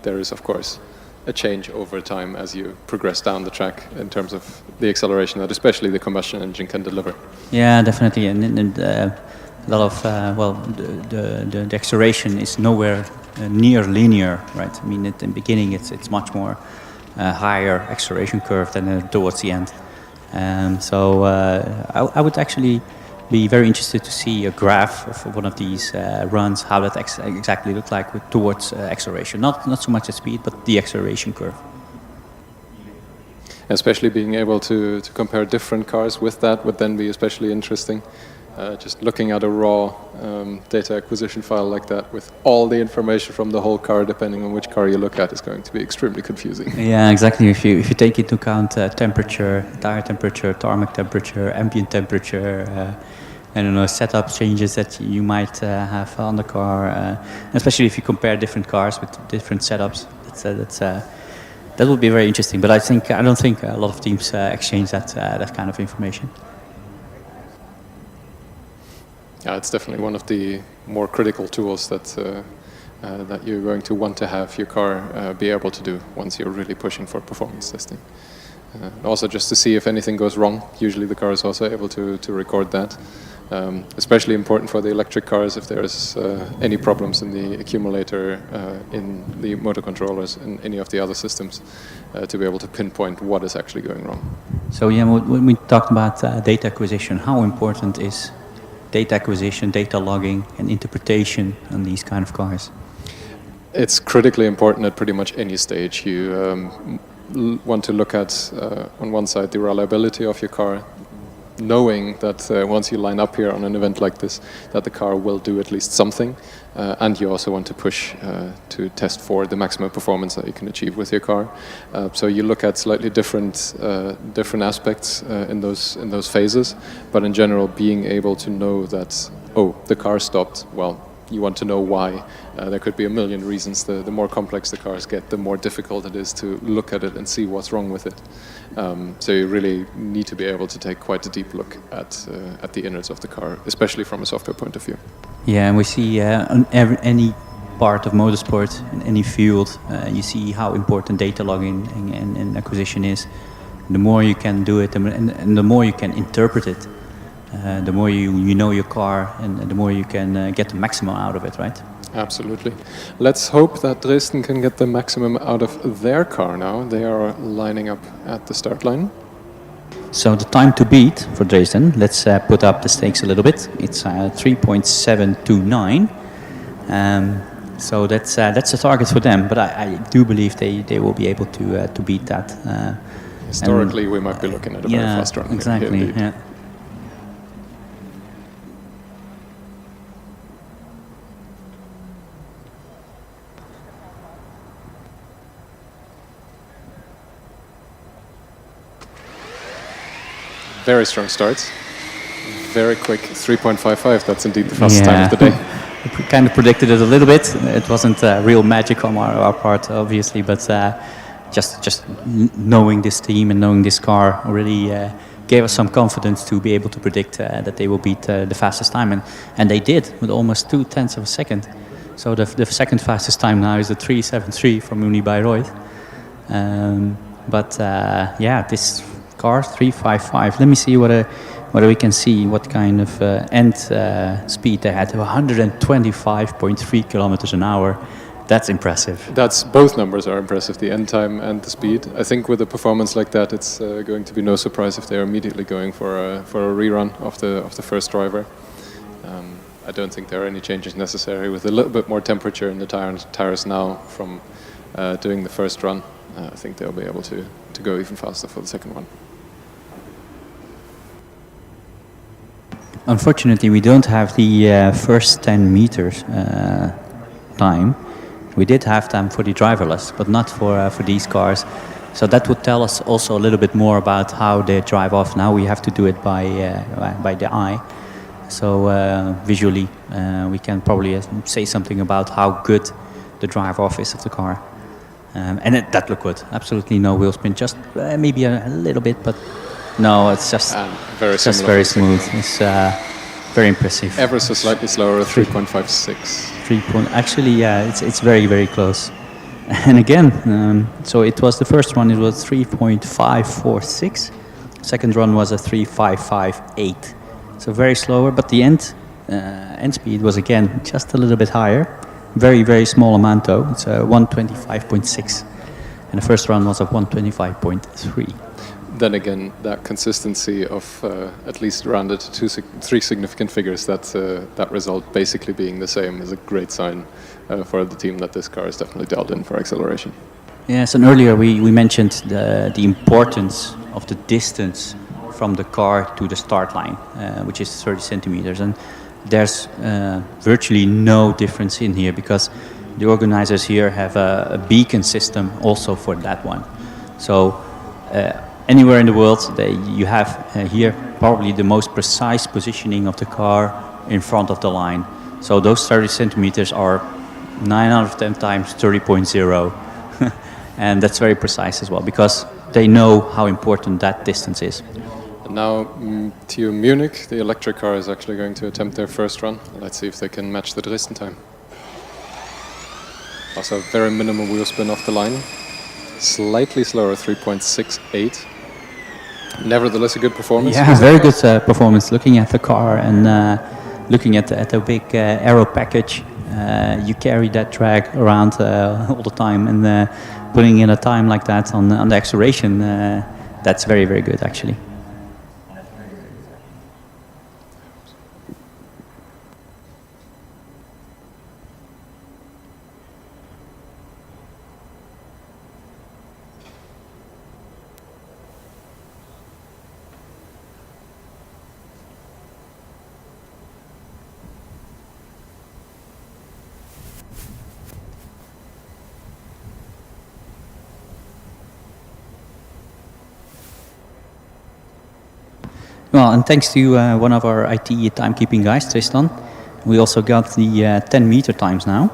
there is of course a change over time as you progress down the track in terms of the acceleration that especially the combustion engine can deliver. Yeah, definitely, and a lot of the acceleration is nowhere near linear, right? I mean, at the beginning it's much more higher acceleration curve than towards the end. So I would actually be very interested to see a graph of one of these runs, how that exactly looked like towards acceleration. Not so much at speed, but the acceleration curve. Especially being able to compare different cars with that would then be especially interesting. Just looking at a raw data acquisition file like that with all the information from the whole car, depending on which car you look at, is going to be extremely confusing. Yeah, exactly. If you take into account temperature, tire temperature, tarmac temperature, ambient temperature, I don't know, setup changes that you might have on the car, especially if you compare different cars with different setups, that would be very interesting. But I don't think a lot of teams exchange that kind of information. Yeah, it's definitely one of the more critical tools that you're going to want to have your car be able to do once you're really pushing for performance testing. Also just to see if anything goes wrong. Usually the car is also able to record that. Especially important for the electric cars if there's any problems in the accumulator, in the motor controllers, and any of the other systems, to be able to pinpoint what is actually going wrong. So yeah, when we talked about data acquisition, how important is data acquisition, data logging, and interpretation on these kind of cars? It's critically important at pretty much any stage. You want to look at, on one side, the reliability of your car, knowing that once you line up here on an event like this, that the car will do at least something, and you also want to push to test for the maximum performance that you can achieve with your car. So you look at slightly different aspects in those phases, but in general, being able to know that, oh, the car stopped, well, you want to know why. There could be a million reasons. The more complex the cars get, the more difficult it is to look at it and see what's wrong with it. So you really need to be able to take quite a deep look at the innards of the car, especially from a software point of view. Yeah, and we see on any part of motorsport, in any field, you see how important data logging and acquisition is. The more you can do it, and the more you can interpret it, the more you know your car, and the more you can get the maximum out of it, right? Absolutely. Let's hope that Dresden can get the maximum out of their car now. They are lining up at the start line. So the time to beat for Dresden, let's put up the stakes a little bit. It's 3.729. So that's a target for them, but I do believe they will be able to beat that. Historically, we might be looking at a very fast run. Exactly. Yeah. Very strong starts. Very quick 3.55. That's indeed the fastest time of the day. We kind of predicted it a little bit. It wasn't real magic on our part, obviously, but just knowing this team and knowing this car already gave us some confidence to be able to predict that they will beat the fastest time, and they did with almost 0.2 of a second. So the second fastest time now is the 3.73 from Uni Bayreuth. Yeah, this car 3.55. Let me see whether we can see what kind of end speed they had. 125.3 kilometers an hour. That's impressive. Both numbers are impressive, the end time and the speed. I think with a performance like that, it's going to be no surprise if they're immediately going for a rerun of the first driver. I don't think there are any changes necessary. With a little bit more temperature in the tires now from doing the first run, I think they'll be able to go even faster for the second one. Unfortunately, we don't have the first 10 meters time. We did have time for the driverless, but not for these cars. So that would tell us also a little bit more about how they drive off. Now we have to do it by the eye. So visually, we can probably say something about how good the drive off is of the car. And that looked good. Absolutely no wheel spin, just maybe a little bit, but no, it's just very smooth. It's very impressive. Ever so slightly slower, 3.56. Actually, yeah, it's very, very close. And again, so it was the first one, it was 3.546. Second run was a 3.558. So very slower, but the end speed was again just a little bit higher. Very, very small amount though. It's 125.6. And the first run was of 125.3. Then again, that consistency of at least rounded to three significant figures, that result basically being the same, is a great sign for the team that this car is definitely dialed in for acceleration. Yes, and earlier we mentioned the importance of the distance from the car to the start line, which is 30 centimeters. And there's virtually no difference in here because the organizers here have a beacon system also for that one. So anywhere in the world, you have here probably the most precise positioning of the car in front of the line. So those 30 centimeters are 9 out of 10 times 30.0. And that's very precise as well because they know how important that distance is. And now TU Munich, the electric car, is actually going to attempt their first run. Let's see if they can match the Dresden time. Also very minimal wheel spin off the line. Slightly slower, 3.68. Nevertheless, a good performance. Yeah, very good performance. Looking at the car and looking at the big aero package, you carry that drag around all the time, and putting in a time like that on the acceleration, that's very, very good actually. Well, and thanks to one of our IT timekeeping guys, Tristan, we also got the 10-meter times now.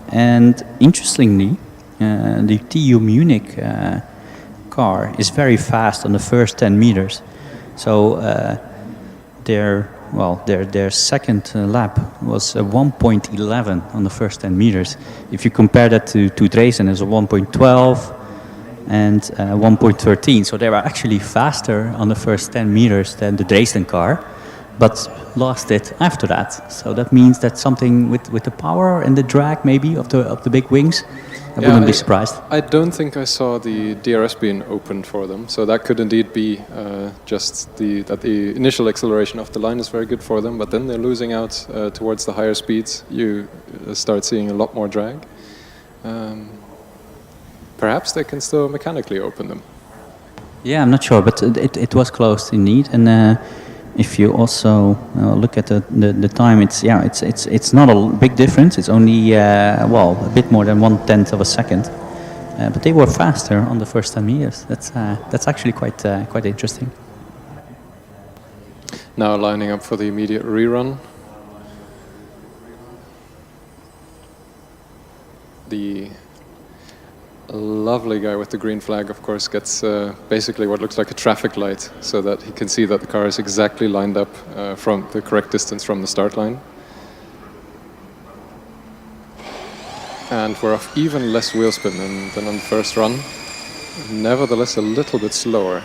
And interestingly, the TU Munich car is very fast on the first 10 meters. So their second lap was 1.11 on the first 10 meters. If you compare that to Dresden, it's a 1.12. And 1.13, so they were actually faster on the first 10 meters than the Dresden car, but lost it after that. So that means that something with the power and the drag maybe of the big wings. I wouldn't be surprised. I don't think I saw the DRS being opened for them, so that could indeed be just that the initial acceleration off the line is very good for them, but then they're losing out towards the higher speeds. You start seeing a lot more drag. Perhaps they can still mechanically open them. Yeah, I'm not sure, but it was closed indeed. And if you also look at the time, it's not a big difference. It's only a bit more than 1/10 of a second. But they were faster on the first 10 meters. That's actually quite interesting. Now lining up for the immediate rerun. The lovely guy with the green flag, of course, gets basically what looks like a traffic light so that he can see that the car is exactly lined up from the correct distance from the start line. And we're off even less wheel spin than on the first run. Nevertheless, a little bit slower.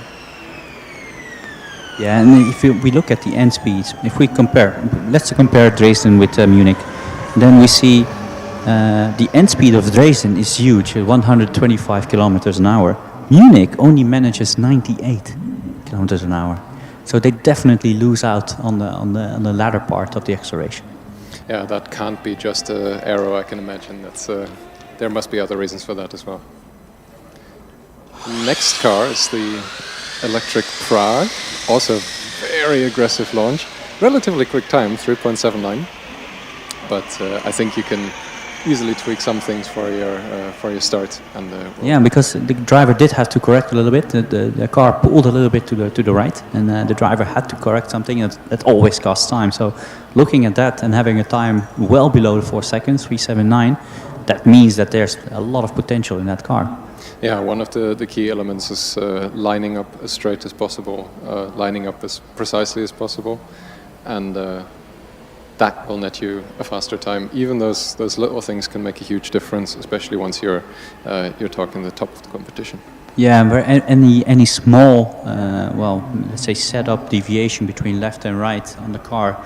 Yeah, and if we look at the end speeds, if we let's compare Dresden with Munich, then we see the end speed of Dresden is huge, 125 kilometers an hour. Munich only manages 98 kilometers an hour. So they definitely lose out on the latter part of the acceleration. Yeah, that can't be just aero, I can imagine. There must be other reasons for that as well. Next car is the electric Prague. Also very aggressive launch. Relatively quick time, 3.79. But I think you can easily tweak some things for your start. And yeah, because the driver did have to correct a little bit. The car pulled a little bit to the right, and the driver had to correct something. That always costs time. So looking at that and having a time well below the 4 seconds, 3.79, that means that there's a lot of potential in that car. Yeah, one of the key elements is lining up as straight as possible, lining up as precisely as possible, and that will net you a faster time. Even those little things can make a huge difference, especially once you're talking the top of the competition. Yeah, but any small, let's say setup deviation between left and right on the car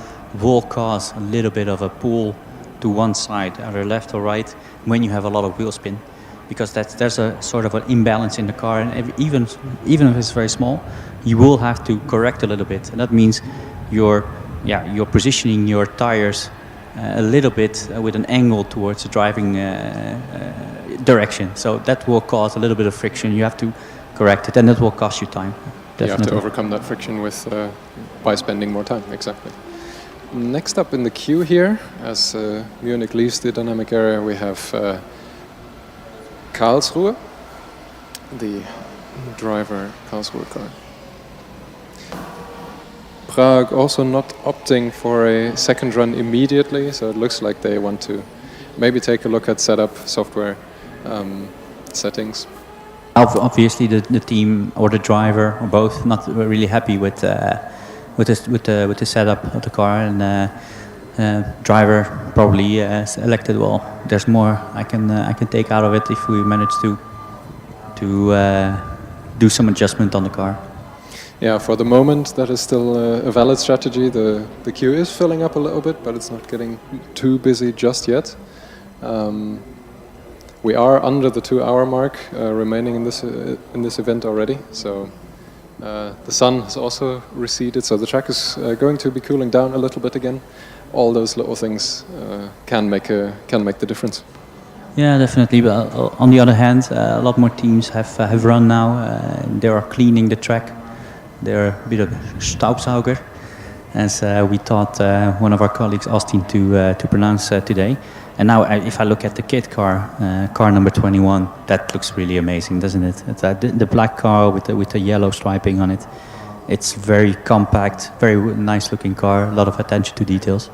will cause a little bit of a pull to one side, either left or right, when you have a lot of wheel spin, because there's a sort of an imbalance in the car, and even if it's very small, you will have to correct a little bit, and that means you're positioning your tires a little bit with an angle towards the driving direction. So that will cause a little bit of friction. You have to correct it, and that will cost you time. Definitely. You have to overcome that friction with by spending more time. Exactly. Next up in the queue here, as Munich leaves the dynamic area, we have Karlsruhe, the driver Karlsruhe car. Prague also not opting for a second run immediately, so it looks like they want to maybe take a look at setup, software settings. Obviously, the team or the driver or both not really happy with the setup of the car, and driver probably selected. Well, there's more I can take out of it if we manage to do some adjustment on the car. Yeah, for the moment that is still a valid strategy. The queue is filling up a little bit, but it's not getting too busy just yet. We are under the 2-hour mark remaining in this event already, so the sun has also receded, so the track is going to be cooling down a little bit again. All those little things can make the difference. Yeah, definitely. But on the other hand, a lot more teams have run now. They are cleaning the track. They're a bit of Staubsauger, as we taught one of our colleagues, Austin, to pronounce today. And now, if I look at the KIT car, car number 21, that looks really amazing, doesn't it? It's, the black car with the yellow striping on it. It's very compact, very nice-looking car. A lot of attention to details.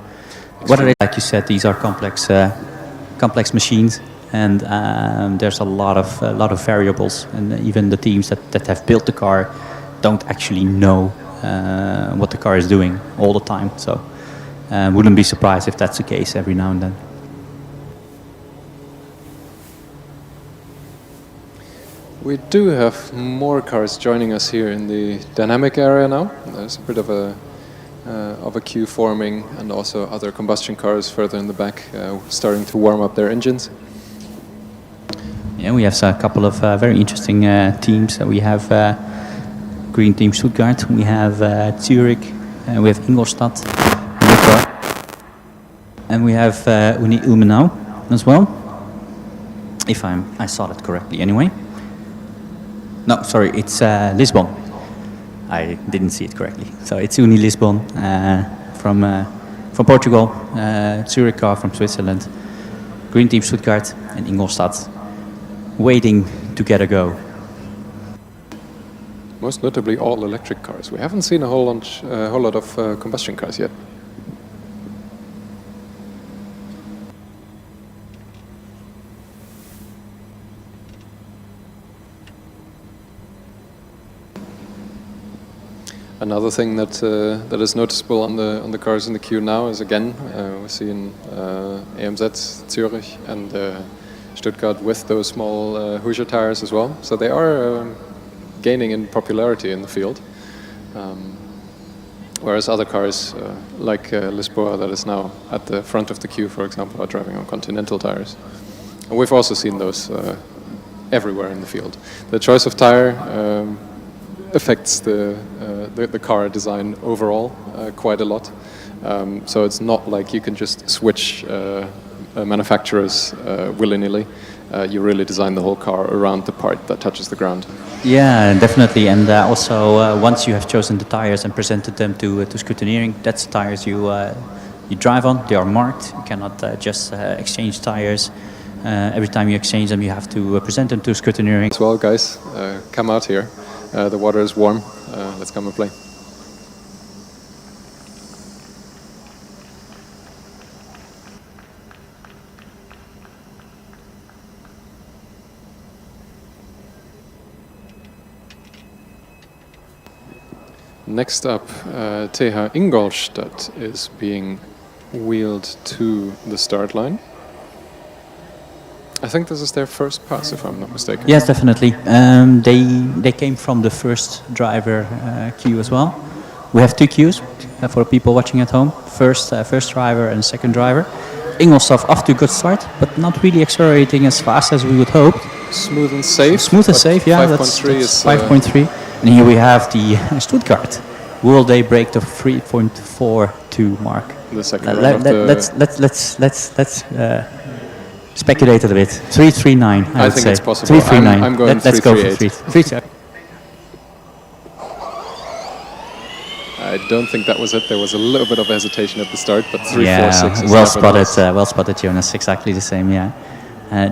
What are they? Like you said, these are complex machines, and there's a lot of variables. And even the teams that have built the car don't actually know what the car is doing all the time. So wouldn't be surprised if that's the case every now and then. We do have more cars joining us here in the dynamic area now. There's a bit of a queue forming, and also other combustion cars further in the back starting to warm up their engines. Yeah, we have a couple of very interesting teams. We have Green Team Stuttgart, we have Zürich, we have Ingolstadt, and we have Uni Ulmenau as well. If I saw that correctly, anyway. No, sorry, it's Lisbon. I didn't see it correctly. So it's Uni Lisbon from Portugal, Zürich car from Switzerland, Green Team Stuttgart, and Ingolstadt, waiting to get a go. Most notably all electric cars. We haven't seen a whole lot of combustion cars yet. Another thing that is noticeable on the cars in the queue now is, again, we're seeing AMZ, Zürich, and Stuttgart with those small Hoosier tires as well. So they are gaining in popularity in the field, whereas other cars like Lisboa, that is now at the front of the queue, for example, are driving on Continental tires. And we've also seen those everywhere in the field. The choice of tire affects the car design overall quite a lot. So it's not like you can just switch manufacturers willy-nilly. You really design the whole car around the part that touches the ground. Yeah, definitely. And also, once you have chosen the tires and presented them to scrutineering, that's the tires you drive on. They are marked. You cannot just exchange tires. Every time you exchange them, you have to present them to scrutineering. As well, guys, come out here. The water is warm. Let's come and play. Next up, TH Ingolstadt is being wheeled to the start line. I think this is their first pass, if I'm not mistaken. Yes, definitely. They came from the first driver queue as well. We have two queues for people watching at home. First driver and second driver. Ingolstadt off to a good start, but not really accelerating as fast as we would hope. Smooth and safe. Smooth and safe, yeah. 5.3 is 5.3. And here we have the Stuttgart. Will they break the 3.42 mark? The second round of Let's speculate a little bit. 339. I would think say it's possible. 339. I'm going Let's go for 338. 3. I don't think that was it. There was a little bit of hesitation at the start, but 346 Yeah, is well spotted. Well spotted, Jonas. Exactly the same. Yeah.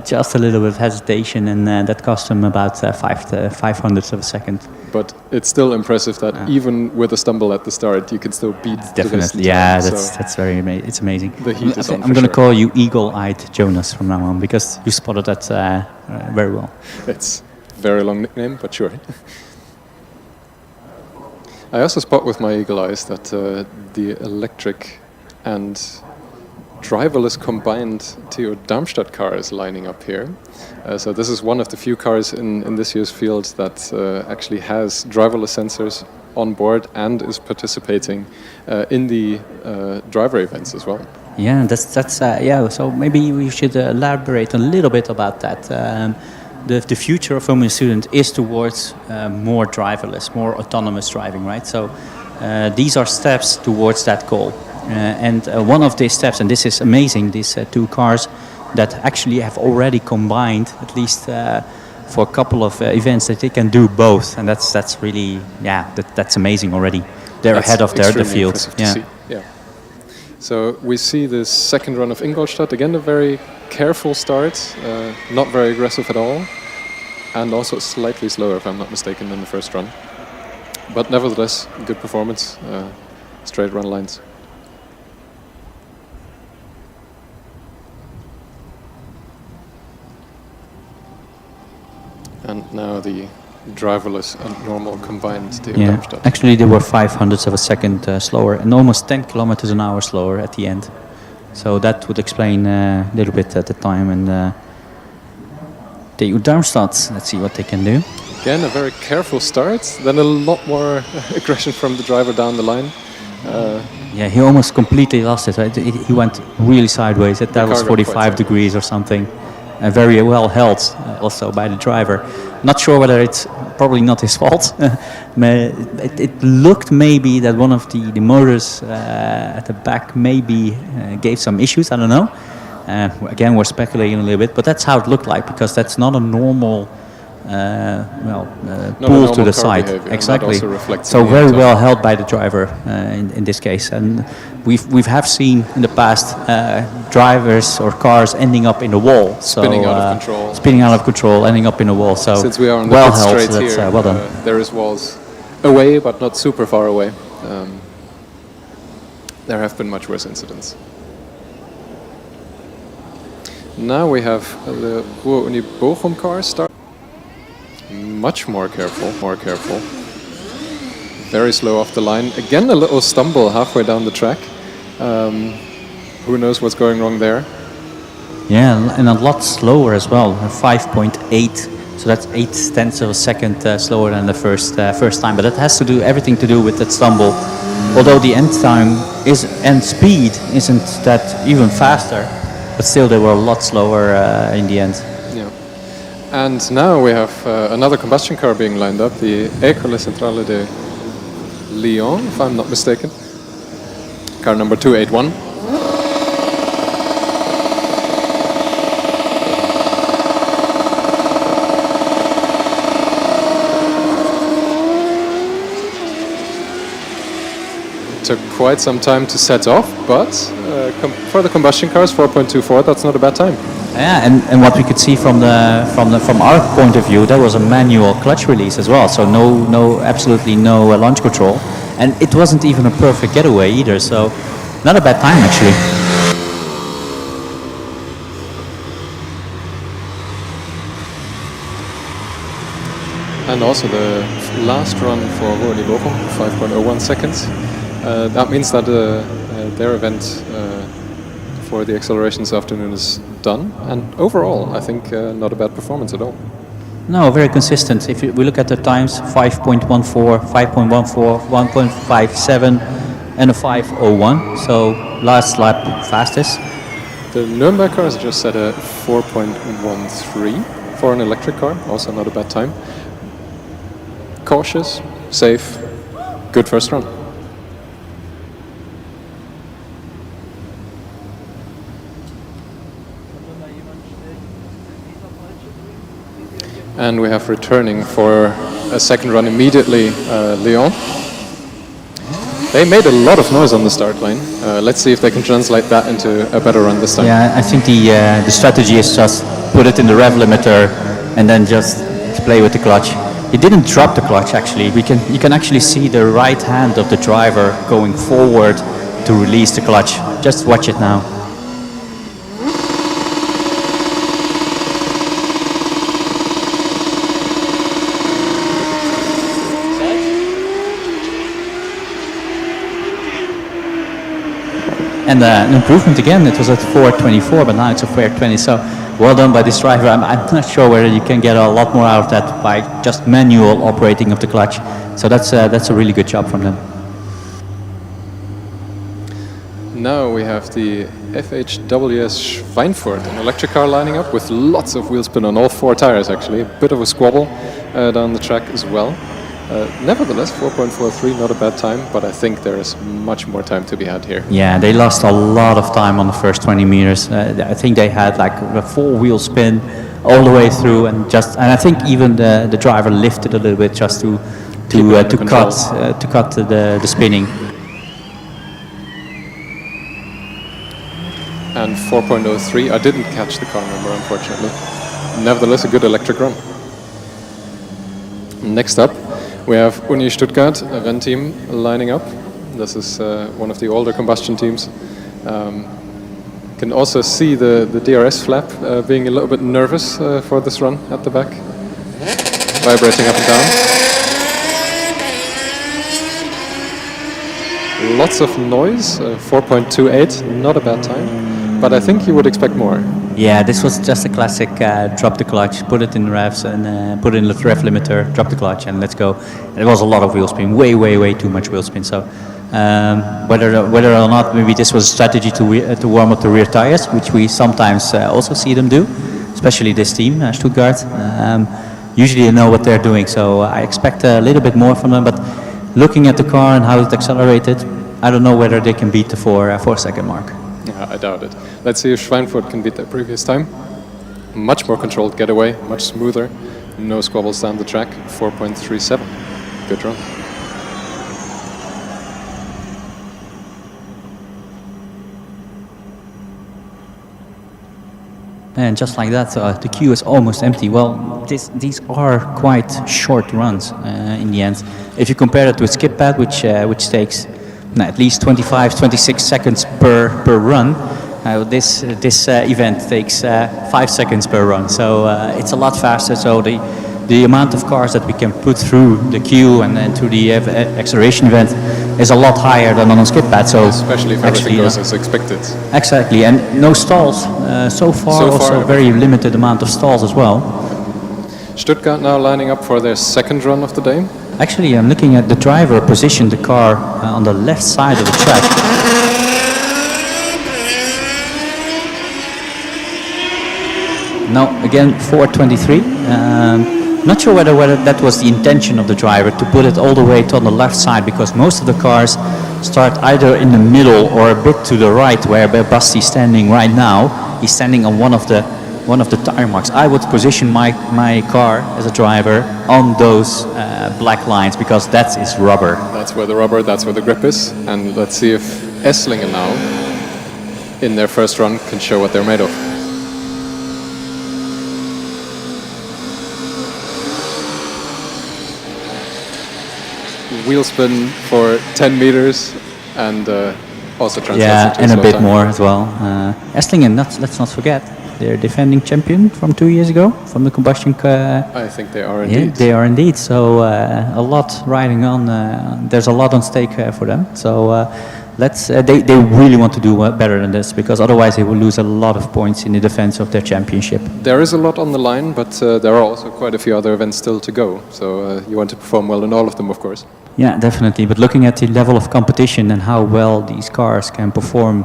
Just a little bit of hesitation, and that cost him about 5 hundredths of a second. But it's still impressive that even with a stumble at the start, you can still beat the Definitely, yeah, that's very it's amazing. The heat is on. I'm going to call you Eagle-Eyed Jonas from now on, because you spotted that very well. It's a very long nickname, but sure. I also spot with my eagle eyes that the electric and driverless combined TU Darmstadt car is lining up here. So this is one of the few cars in this year's field that actually has driverless sensors on board and is participating in the driver events as well. Yeah, that's yeah. So maybe we should elaborate a little bit about that. The future of Formula Student is towards more driverless, more autonomous driving, right? So these are steps towards that goal. And one of these steps, and this is amazing, these two cars that actually have already combined, at least for a couple of events, that they can do both, and that's really, yeah, that's amazing already. They're ahead of the field. Yeah. So we see the second run of Ingolstadt, again a very careful start, not very aggressive at all, and also slightly slower, if I'm not mistaken, than the first run. But nevertheless, good performance, straight run lines. And now the driverless and normal combined TU Darmstadt. Actually they were 500ths of a second slower and almost 10 kilometers an hour slower at the end. So that would explain a little bit at the time. And TU Darmstadt, let's see what they can do. Again, a very careful start, then a lot more aggression from the driver down the line. Yeah, he almost completely lost it. Right? He went really sideways. That was 45 degrees or something. Very well held also by the driver. Not sure whether it's probably not his fault. It looked maybe that one of the motors at the back maybe gave some issues. I don't know. Again, we're speculating a little bit, but that's how it looked like, because that's not a normal pull to the side. Exactly. So very well held by the driver in this case. And we have seen in the past drivers or cars ending up in the wall. So spinning out of control. Spinning out of control, ending up in the wall. So since we are on the well pit held, straight that's here, well done. There is walls away, but not super far away. There have been much worse incidents. Now we have the Ruhr Uni Bochum car start. Much more careful, Very slow off the line. Again, a little stumble halfway down the track. Who knows what's going wrong there? Yeah, and a lot slower as well. 5.8, so that's 0.8 of a second slower than the first time. But that has to do everything to do with that stumble. Although the end time and speed isn't that even faster, but still they were a lot slower in the end. Yeah. And now we have another combustion car being lined up, the École Centrale de Lyon, if I'm not mistaken. Car number 281. Took quite some time to set off, but for the combustion cars, 4.24, that's not a bad time. Yeah, and what we could see from our point of view, that was a manual clutch release as well. So absolutely no launch control, and it wasn't even a perfect getaway either. So not a bad time actually. And also the last run for Ruhr Uni Bochum, 5.01 seconds. That means that their event for the acceleration this afternoon is done. And overall, I think not a bad performance at all. No, very consistent. If we look at the times, 5.14, 5.14, 1.57, and a 5.01. So last lap fastest. The Nürnberg car is just set a 4.13 for an electric car, also not a bad time. Cautious, safe, good first run. And we have returning for a second run immediately, Lyon. They made a lot of noise on the start line. Let's see if they can translate that into a better run this time. Yeah, I think the strategy is just put it in the rev limiter and then just play with the clutch. He didn't drop the clutch actually. You can actually see the right hand of the driver going forward to release the clutch. Just watch it now. And an improvement again, it was at 4.24, but now it's a 4.20. So well done by this driver. I'm not sure whether you can get a lot more out of that by just manual operating of the clutch. So that's a really good job from them. Now we have the FHWS Schweinfurt, an electric car lining up with lots of wheel spin on all four tires actually. A bit of a squabble down the track as well. Nevertheless, 4.43, not a bad time, but I think there is much more time to be had here. Yeah, they lost a lot of time on the first 20 meters. I think they had like a full wheel spin all the way through, and I think even the driver lifted a little bit just to cut the spinning. And 4.03, I didn't catch the car number unfortunately. Nevertheless, a good electric run. Next up, we have Uni Stuttgart, a Renn team lining up. This is one of the older combustion teams. Can also see the DRS flap being a little bit nervous for this run at the back. Vibrating up and down. Lots of noise, 4.28, not a bad time. But I think you would expect more. Yeah, this was just a classic drop the clutch, put it in the revs and put it in the rev limiter, drop the clutch and let's go. And it was a lot of wheel spin, way too much wheel spin. So whether or not maybe this was a strategy to warm up the rear tires, which we sometimes also see them do, especially this team, Stuttgart. Usually they know what they're doing, so I expect a little bit more from them. But looking at the car and how it accelerated, I don't know whether they can beat the 4-second mark. Yeah, I doubt it. Let's see if Schweinfurt can beat their previous time. Much more controlled getaway, much smoother. No squabbles down the track, 4.37. Good run. And just like that, the queue is almost empty. Well, these are quite short runs in the end. If you compare it with skip pad, which takes at least 25-26 seconds per run, this event takes 5 seconds per run. So it's a lot faster. So the amount of cars that we can put through the queue and then through the acceleration event is a lot higher than on a skip pad. So especially if everything goes as expected. Exactly, and no stalls. So far, also very limited amount of stalls as well. Stuttgart now lining up for their second run of the day. Actually, I'm looking at the driver positioned the car on the left side of the track. Now again 4.23. Not sure whether that was the intention of the driver to put it all the way to on the left side, because most of the cars start either in the middle or a bit to the right, where Basti's standing right now. He's standing on one of the tire marks. I would position my car as a driver on those black lines, because that is rubber. That's where the grip is. And let's see if Esslingen now, in their first run, can show what they're made of. Wheel spin for 10 meters and also translates into and a bit time. more as well. Esslingen, let's not forget, they're defending champion from 2 years ago from the combustion. I think they are indeed. Yeah, they are indeed. So a lot riding on. There's a lot on stake for them. So they really want to do better than this, because otherwise they will lose a lot of points in the defense of their championship. There is a lot on the line, but there are also quite a few other events still to go. So you want to perform well in all of them, of course. Yeah, definitely. But looking at the level of competition and how well these cars can perform,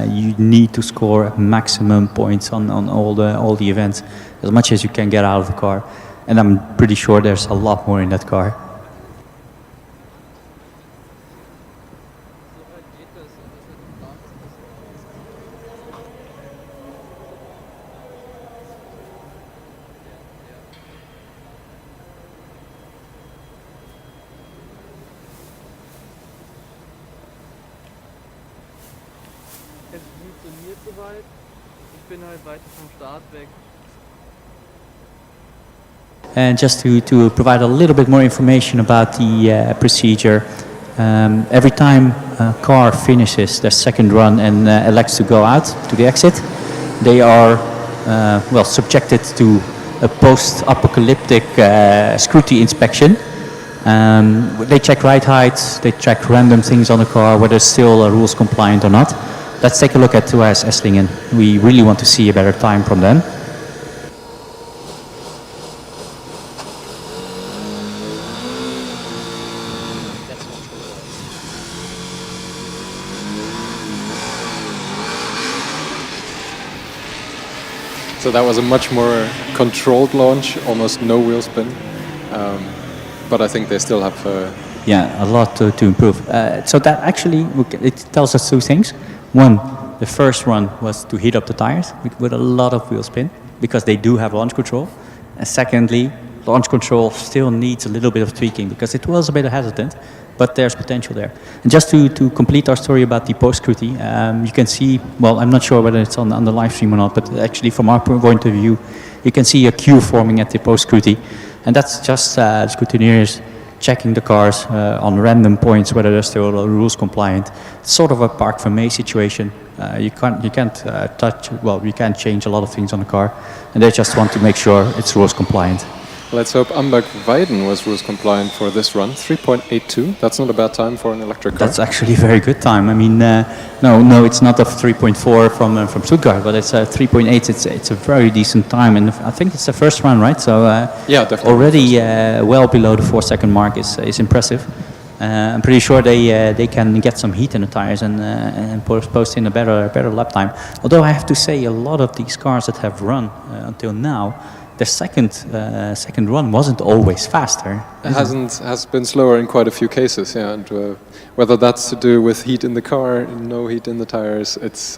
you need to score maximum points on all the events, as much as you can get out of the car. And I'm pretty sure there's a lot more in that car. Es funktioniert soweit. Ich bin halt weiter vom Start weg. And just to provide a little bit more information about the procedure, every time a car finishes their second run and elects to go out to the exit, they are well subjected to a post-apocalyptic scrutiny inspection. They check ride heights, they check random things on the car, whether it's still rules compliant or not. Let's take a look at UAS Esslingen. We really want to see a better time from them. So that was a much more controlled launch, almost no wheel spin. But I think they still have... Yeah, a lot to improve. So that actually, it tells us two things. One, the first run was to heat up the tires with a lot of wheel spin, because they do have launch control. And secondly, launch control still needs a little bit of tweaking, because it was a bit hesitant, but there's potential there. And just to complete our story about the post-scrutiny, you can see, well, I'm not sure whether it's on the live stream or not, but actually from our point of view, you can see a queue forming at the post-scrutiny. And that's just scrutineers checking the cars on random points, whether they're still rules compliant. It's sort of a park for May situation. You can't touch, well, you can't change a lot of things on the car, and they just want to make sure it's rules compliant. Let's hope Amberg Weiden was rules compliant for this run. 3.82. That's not a bad time for an electric car. That's actually a very good time. I mean, no, it's not a 3.4 from Stuttgart, but it's a 3.8. It's a very decent time, and I think it's the first run, right? So yeah, definitely. Already well below the 4-second mark is impressive. I'm pretty sure they can get some heat in the tires and post in a better lap time. Although I have to say, a lot of these cars that have run until now, their second run wasn't always faster. It has been slower in quite a few cases, yeah. And whether that's to do with heat in the car, no heat in the tires, it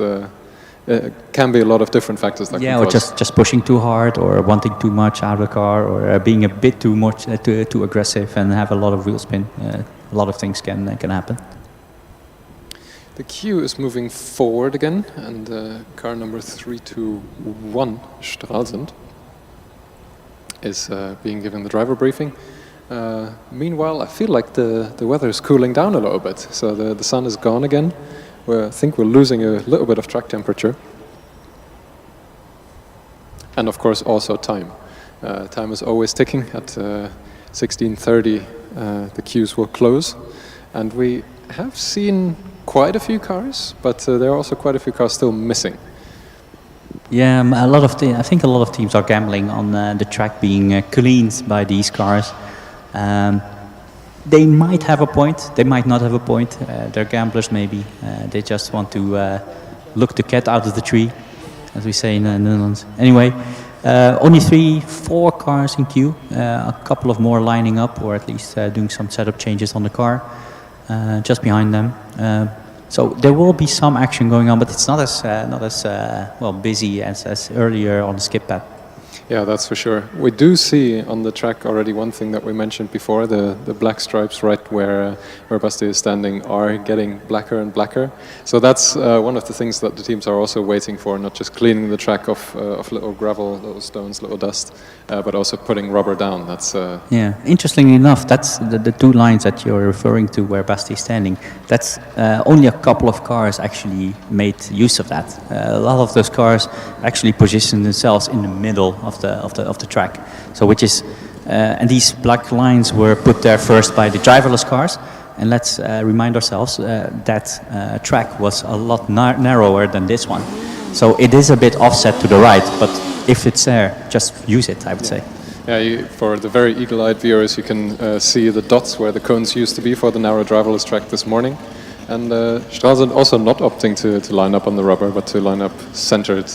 can be a lot of different factors that yeah, can or cause. just pushing too hard, or wanting too much out of the car, or being a bit too much too aggressive and have a lot of wheel spin. A lot of things can happen. The queue is moving forward again, and car number 321, Stralsund, is being given the driver briefing. Meanwhile, I feel like the weather is cooling down a little bit, so the sun is gone again. I think we're losing a little bit of track temperature. And of course also time. Time is always ticking. At 16:30 the queues will close. And we have seen quite a few cars, but there are also quite a few cars still missing. Yeah, I think a lot of teams are gambling on the track being cleaned by these cars. They might have a point, they might not have a point. They're gamblers maybe. They just want to look the cat out of the tree, as we say in the Netherlands. Anyway, only 3-4 cars in queue. A couple of more lining up, or at least doing some setup changes on the car just behind them. So there will be some action going on, but it's not as well busy as earlier on the skip pad. Yeah, that's for sure. We do see on the track already one thing that we mentioned before, the black stripes right where Basti is standing are getting blacker and blacker. So that's one of the things that the teams are also waiting for, not just cleaning the track of little gravel, little stones, little dust, but also putting rubber down. That's yeah, interestingly enough, that's the two lines that you're referring to where Basti is standing. That's only a couple of cars actually made use of that. A lot of those cars actually position themselves in the middle of the track. So which is and these black lines were put there first by the driverless cars, And let's remind ourselves that track was a lot narrower than this one. So it is a bit offset to the right, but if it's there, just use it, I would say. Yeah, for the very eagle-eyed viewers, you can see the dots where the cones used to be for the narrow driverless track this morning. And Stralsund also not opting to line up on the rubber, but to line up centered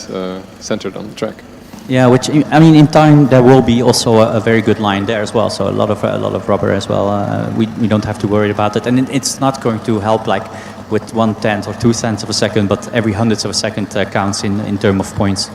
on the track. Yeah, which I mean, in time there will be also a very good line there as well. So a lot of rubber as well. We don't have to worry about it, and it's not going to help like with 1/10 or 2/10 of a second, but every hundredth of a second counts in terms of points.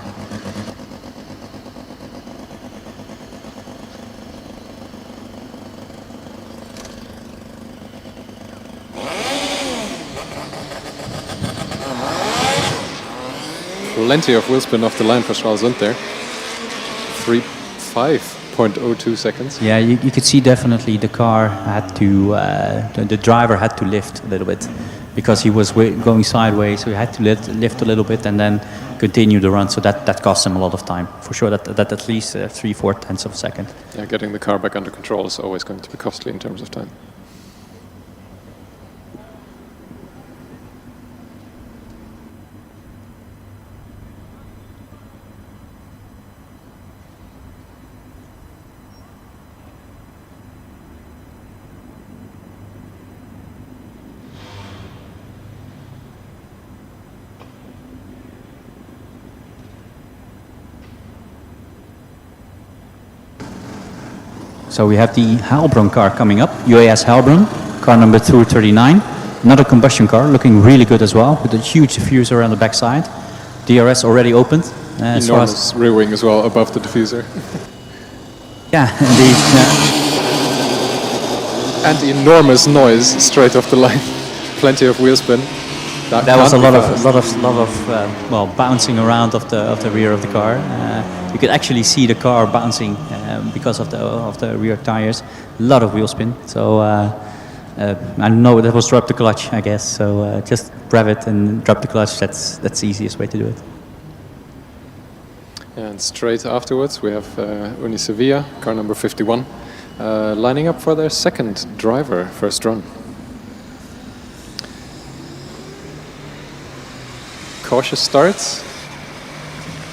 Plenty of wheel spin off the line for Stralsund there. 5.02 seconds. Yeah, you could see definitely the car had to, the driver had to lift a little bit because he was going sideways, so he had to lift a little bit and then continue the run. So that cost him a lot of time. For sure, that at least 3-4 tenths of a second. Yeah, getting the car back under control is always going to be costly in terms of time. So we have the Heilbronn car coming up, UAS Heilbronn, car number 239. Another combustion car, looking really good as well, with a huge diffuser on the backside. DRS already opened. Enormous rear wing as well above the diffuser. Yeah, indeed. And enormous noise straight off the line. Plenty of wheel spin. That was a lot of well, bouncing around of the rear of the car. You could actually see the car bouncing because of the rear tires. A lot of wheel spin. So I don't know, that was drop the clutch, I guess. So just rev it and drop the clutch. That's the easiest way to do it. And straight afterwards we have Uni Sevilla, car number 51, lining up for their second driver first run. Cautious starts.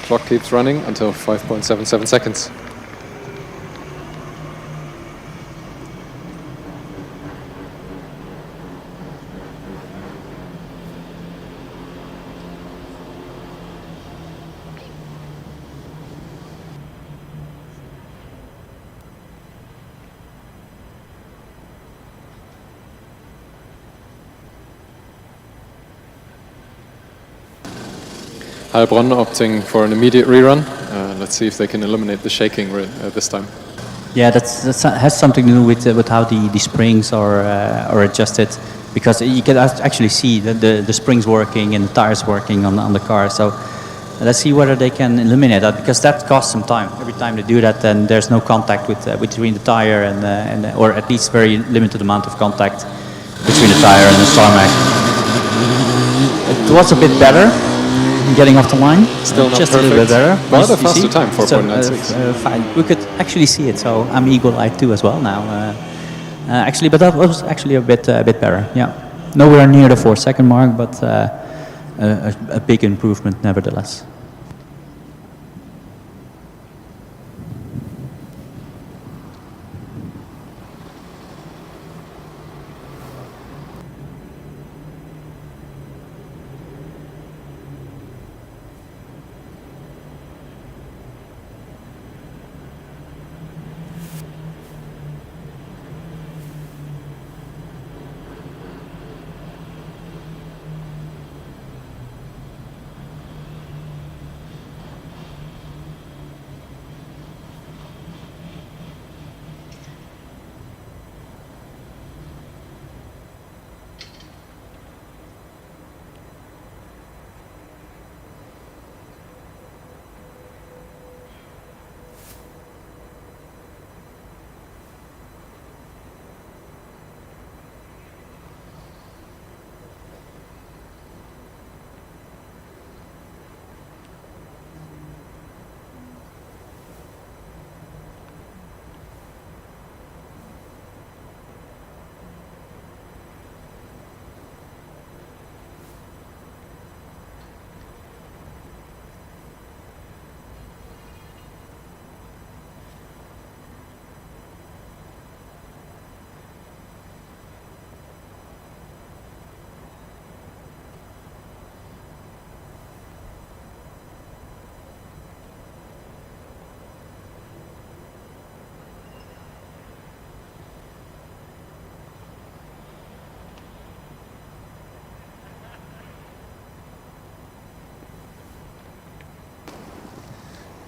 Clock keeps running until 5.77 seconds. Heilbronn opting for an immediate rerun. Let's see if they can eliminate the shaking this time. Yeah, that has something to do with how the springs are adjusted, because you can actually see that the springs working and the tires working on the car. So let's see whether they can eliminate that, because that costs some time. Every time they do that, then there's no contact between the tire and or at least very limited amount of contact between the tire and the tarmac. It was a bit better getting off the line. Still not just perfect. A little bit better. But a faster time, 4.96. Fine. We could actually see it, so I'm eagle-eyed too as well now. Actually, but that was actually a bit better. Yeah, nowhere near the 4-second mark, but a big improvement nevertheless.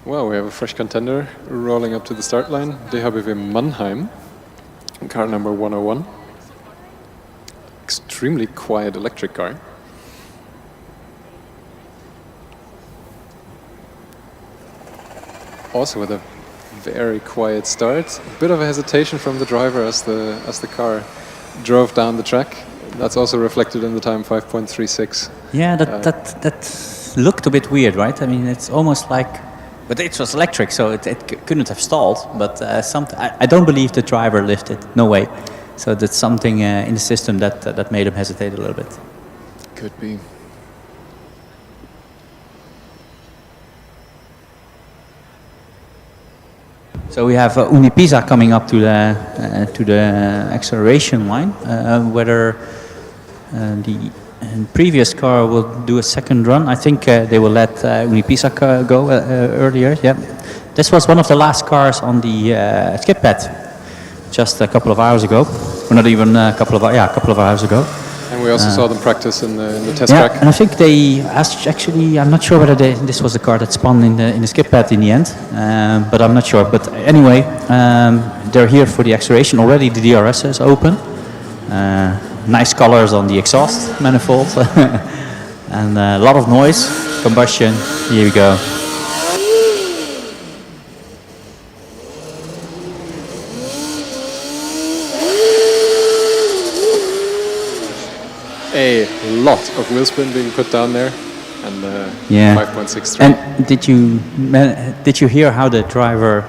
Well, we have a fresh contender rolling up to the start line, DHBW Mannheim, car number 101. Extremely quiet electric car. Also with a very quiet start. A bit of a hesitation from the driver as the car drove down the track. That's also reflected in the time 5.36. Yeah, that looked a bit weird, right? I mean, it's almost like, but it was electric, so it couldn't have stalled. But I don't believe the driver lifted. No way. So that's something in the system that made him hesitate a little bit. Could be. So we have Pisa coming up to the acceleration line. Whether the previous car will do a second run, I think they will let Pisa go earlier. Yeah, this was one of the last cars on the skip pad just a couple of hours ago, or not even a couple of hours ago. And we also saw them practice in the test yeah, track. And I think they actually, I'm not sure whether this was the car that spun in the skip pad in the end, but I'm not sure. But anyway, they're here for the acceleration already. The DRS is open. Nice colors on the exhaust manifold, and a lot of noise, combustion. Here we go. A lot of wheel spin being put down there, and 5.63. And did you hear how the driver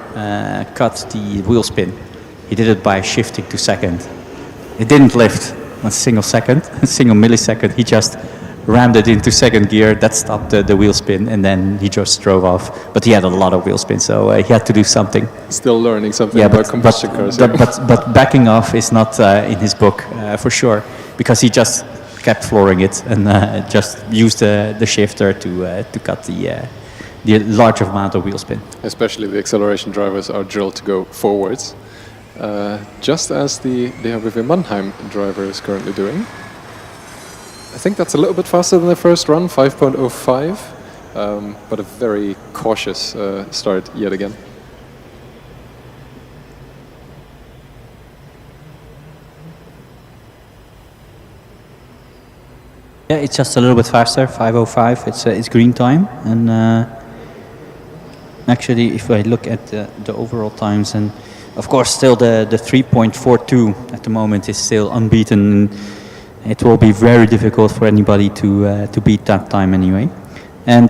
cut the wheel spin? He did it by shifting to second. It didn't lift a single second, a single millisecond. He just rammed it into second gear. That stopped the wheel spin, and then he just drove off. But he had a lot of wheel spin, so he had to do something. Still learning something about combustion cars. But backing off is not in his book for sure, because he just kept flooring it and just used the shifter to cut the large amount of wheel spin. Especially the acceleration drivers are drilled to go forwards, just as the DHBW Mannheim driver is currently doing. I think that's a little bit faster than the first run, 5.05, but a very cautious start yet again. Yeah, it's just a little bit faster, 5:05. It's green time, and actually, if I look at the overall times, and of course, still the 3.42 at the moment is still unbeaten. It will be very difficult for anybody to beat that time anyway. And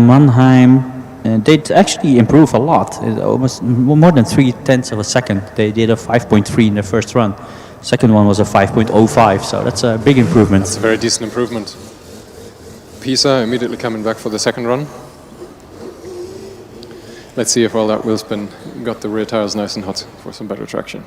Mannheim, they actually improve a lot. Almost more than 0.3 of a second. They did a 5.3 in the first run. Second one was a 5.05, so that's a big improvement. That's a very decent improvement. Pisa immediately coming back for the second run. Let's see if all that wheel spin got the rear tires nice and hot for some better traction.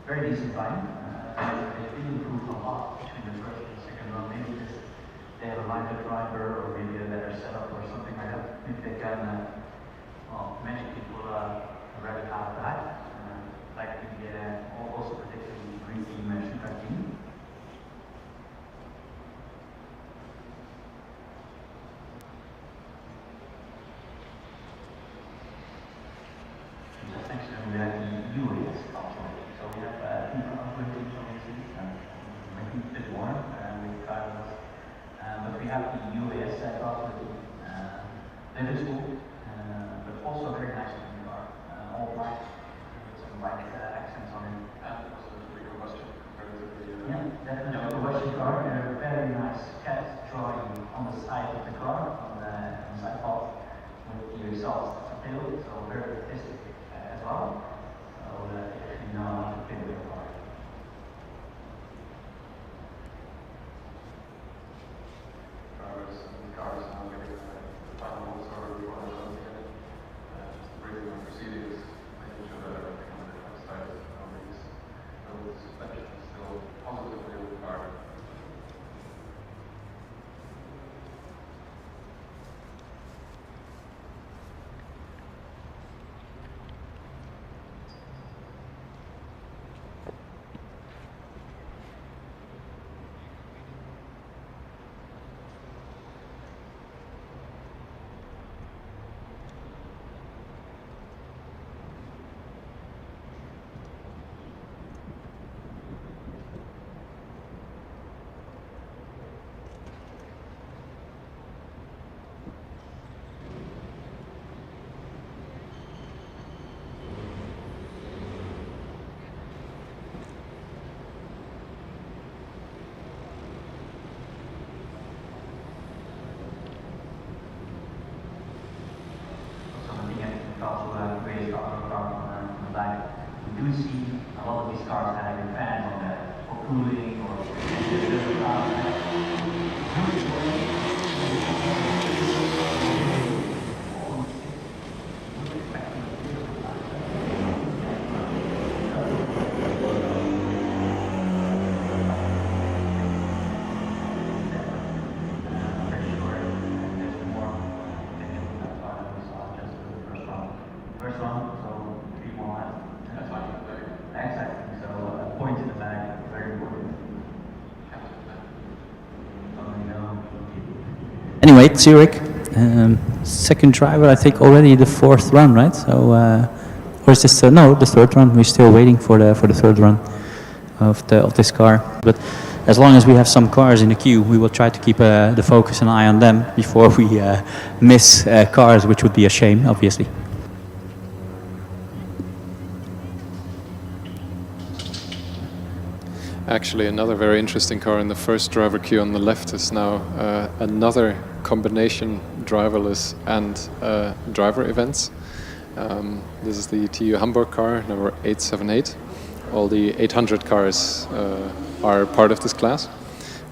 Very decent time. they did improve a lot between the first and the second run. Maybe just they have a lighter driver or maybe a better setup or something like that. If they can, well, magically pull a rabbit out of that. Like the also particularly green team Stuttgart team. Next then we have the UAS also. So we have two outdoor teams obviously, making it a bit warm with drivers. But we have the UAS outdoor team. That is cool, but also very nice looking car. All black. Like accents on it. And also the combustion compared to the yeah, definitely a combustion car. A very nice cat drawing on the side of the car, on the side pod, with the exhaust tail, so very artistic as well. So actually know how to fit with the car. Cars now making the final sort of one of those again. Just breathing on proceedings. Still positively with the car. Karlsruhe UAS on the back. We do see a lot of these cars having fans on that for cooling or Anyway, Zürich, second driver, I think already the fourth run, right? So, or is this no, the third run? We're still waiting for the third run of this car. But as long as we have some cars in the queue, we will try to keep the focus and eye on them before we miss cars, which would be a shame, obviously. Actually, another very interesting car in the first driver queue on the left is now another combination driverless and driver events. This is the TU Hamburg car, number 878. All the 800 cars are part of this class.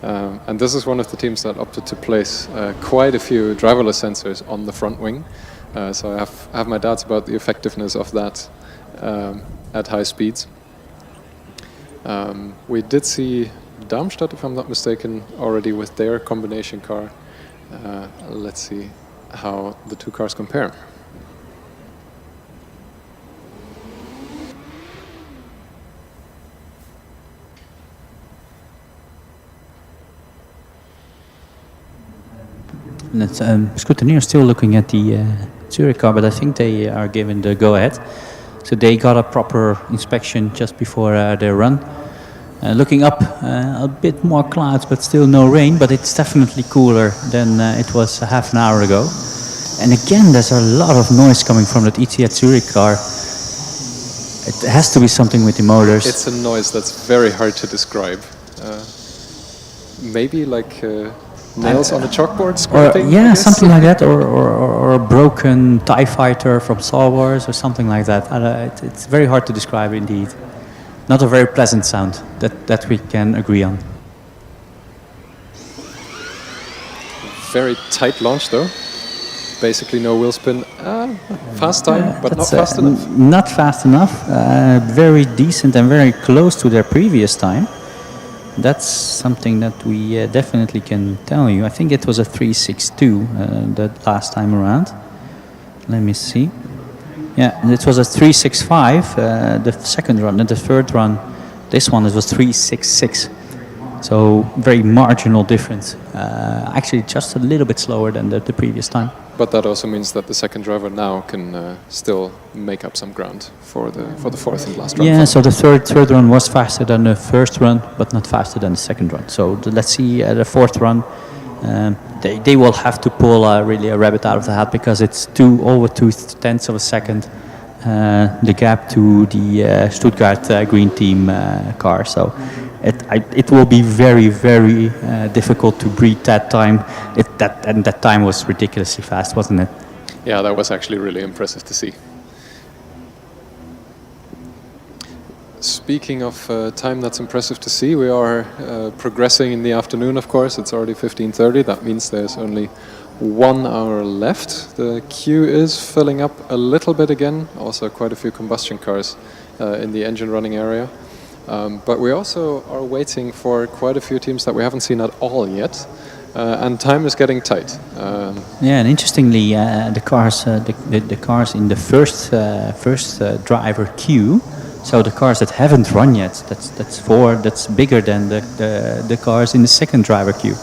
And this is one of the teams that opted to place quite a few driverless sensors on the front wing. So I have my doubts about the effectiveness of that at high speeds. We did see Darmstadt, if I'm not mistaken, already with their combination car. Let's see how the two cars compare. Let's Scrutineer is still looking at the Zurich car, but I think they are given the go-ahead. So they got a proper inspection just before their run. Looking up, a bit more clouds, but still no rain, but it's definitely cooler than it was half an hour ago. And again, there's a lot of noise coming from that ETH Zurich car. It has to be something with the motors. It's a noise that's very hard to describe. Maybe like nails on a chalkboard scraping? Yeah, something like that, or a broken TIE fighter from Star Wars or something like that. It's very hard to describe indeed. Not a very pleasant sound, that we can agree on. Very tight launch though. basically no wheel spin. Fast time, but not fast enough. Not fast enough. Very decent and very close to their previous time. That's something that we definitely can tell you. I think it was a 3.62 the last time around. Let me see. Yeah, it was a 3.65 the second run, and the third run, this one, it was 3.66. So very marginal difference. Actually, just a little bit slower than the previous time. But that also means that the second driver now can still make up some ground for the fourth and last run. Yeah, so the third run was faster than the first run, but not faster than the second run. So let's see the fourth run. They will have to pull really a rabbit out of the hat, because it's over 2/10 of a second the gap to the Stuttgart green team car. So it will be very, very difficult to beat that time. And that time was ridiculously fast, wasn't it? Yeah, that was actually really impressive to see. Speaking of time that's impressive to see, we are progressing in the afternoon, of course. It's already 15:30. That means there's only 1 hour left. The queue is filling up a little bit again. Also quite a few combustion cars in the engine running area. But we also are waiting for quite a few teams that we haven't seen at all yet. And time is getting tight. Yeah, and interestingly, the cars in the first driver queue. So the cars that haven't run yet, that's bigger than the cars in the second driver queue.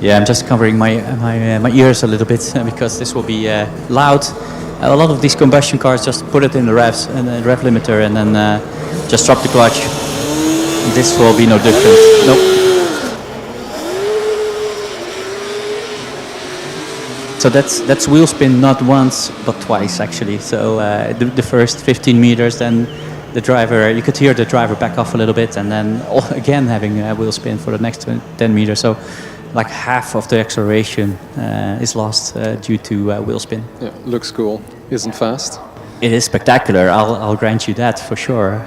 Yeah, I'm just covering my ears a little bit because this will be loud. A lot of these combustion cars just put it in the revs and the rev limiter and then just drop the clutch. This will be no different. Nope. So that's wheel spin not once but twice actually. So the first 15 meters, then the driver, you could hear the driver back off a little bit, and then again having a wheel spin for the next 10 meters. So like half of the acceleration is lost due to wheel spin. Yeah, looks cool. Isn't fast. It is spectacular. I'll grant you that for sure.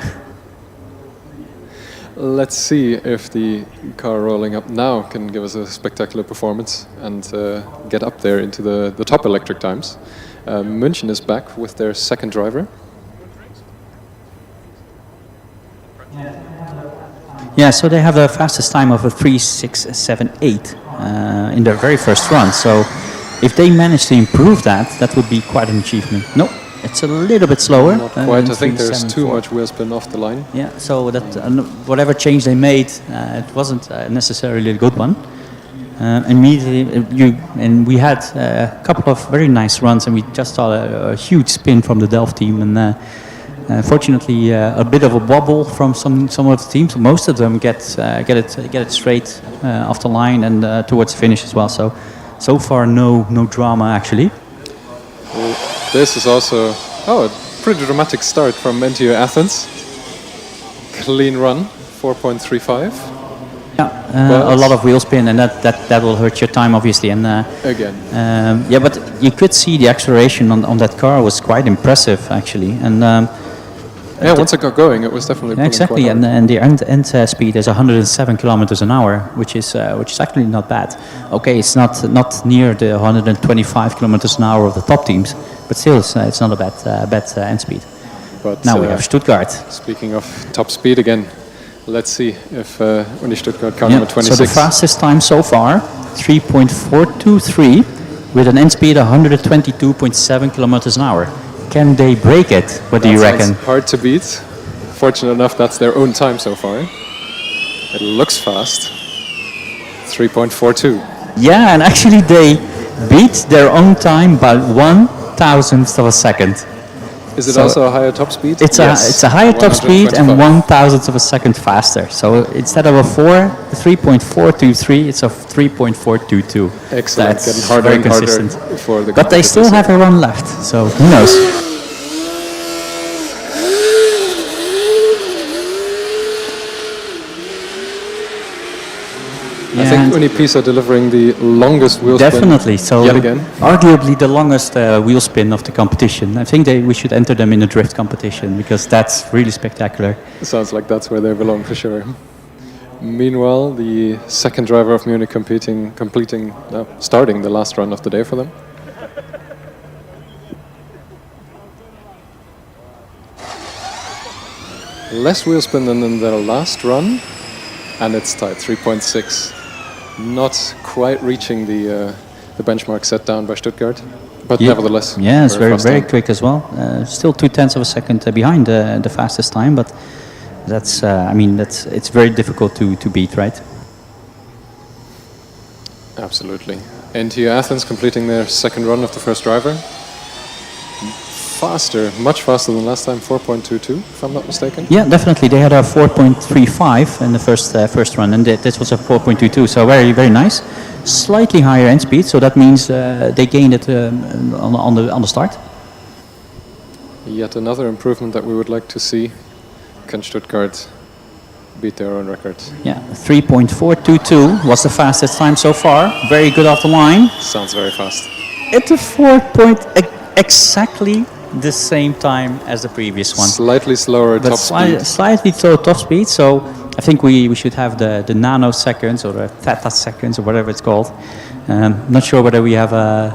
Let's see if the car rolling up now can give us a spectacular performance and get up there into the top electric times. München is back with their second driver. Yeah, so they have the fastest time of a 3.678 in their very first run. So if they manage to improve that, that would be quite an achievement. No, it's a little bit slower. Not quite. I think there's too much wheel spin off the line. Yeah, so that whatever change they made, it wasn't necessarily a good one. Immediately, we had a couple of very nice runs, and we just saw a huge spin from the Delft team, and fortunately a bit of a wobble from some of the teams. Most of them get it straight off the line and towards the finish as well. So far no drama actually. Well, this is also a pretty dramatic start from NTU Athens. Clean run, 4.35. Yeah, a lot of wheel spin, and that will hurt your time obviously. And again, yeah, but you could see the acceleration on that car was quite impressive actually, and yeah, once it got going, it was definitely exactly. And the end speed is 107 kilometers an hour, which is actually not bad. Okay, it's not near the 125 kilometers an hour of the top teams, but still it's not a bad end speed. But now we have Stuttgart. Speaking of top speed again, let's see if Uni Stuttgart car number 26. So the fastest time so far, 3.423. with an end speed of 122.7 kilometers an hour. Can they break it? What do you reckon? Hard to beat. Fortunate enough, that's their own time so far. It looks fast. 3.42. Yeah, and actually they beat their own time by 1/1000th of a second. Is it So also a higher top speed? It's a higher top speed and 1/1000th of a second faster. So instead of a 3.423, it's a 3.422. Excellent. That's Getting harder very and harder consistent. for the But they still have a run left, so who knows? I think Uni Pisa delivering the longest wheel spin. Definitely. So yet again. Arguably the longest wheel spin of the competition. I think we should enter them in a drift competition because that's really spectacular. Sounds like that's where they belong for sure. Meanwhile, the second driver of Munich starting the last run of the day for them. Less wheel spin than in their last run, and it's tight, 3.6. Not quite reaching the benchmark set down by Stuttgart, but nevertheless. Yeah, it's very time. quick as well. Still 0.2 of a second behind the fastest time, but that's it's very difficult to beat, right? Absolutely. NTU Athens completing their second run of the first driver. Faster, much faster than last time, 4.22, if I'm not mistaken. Yeah, definitely. They had a 4.35 in the first run, and this was a 4.22. So very nice. Slightly higher end speed, so that means they gained it on the start. Yet another improvement that we would like to see. Can Stuttgart beat their own record? Yeah, 3.422 was the fastest time so far. Very good off the line. Sounds very fast. It's a exactly the same time as the previous one. Slightly slower top speed. Slightly slow top speed, so I think we should have the nanoseconds or the theta seconds or whatever it's called. Not sure whether we have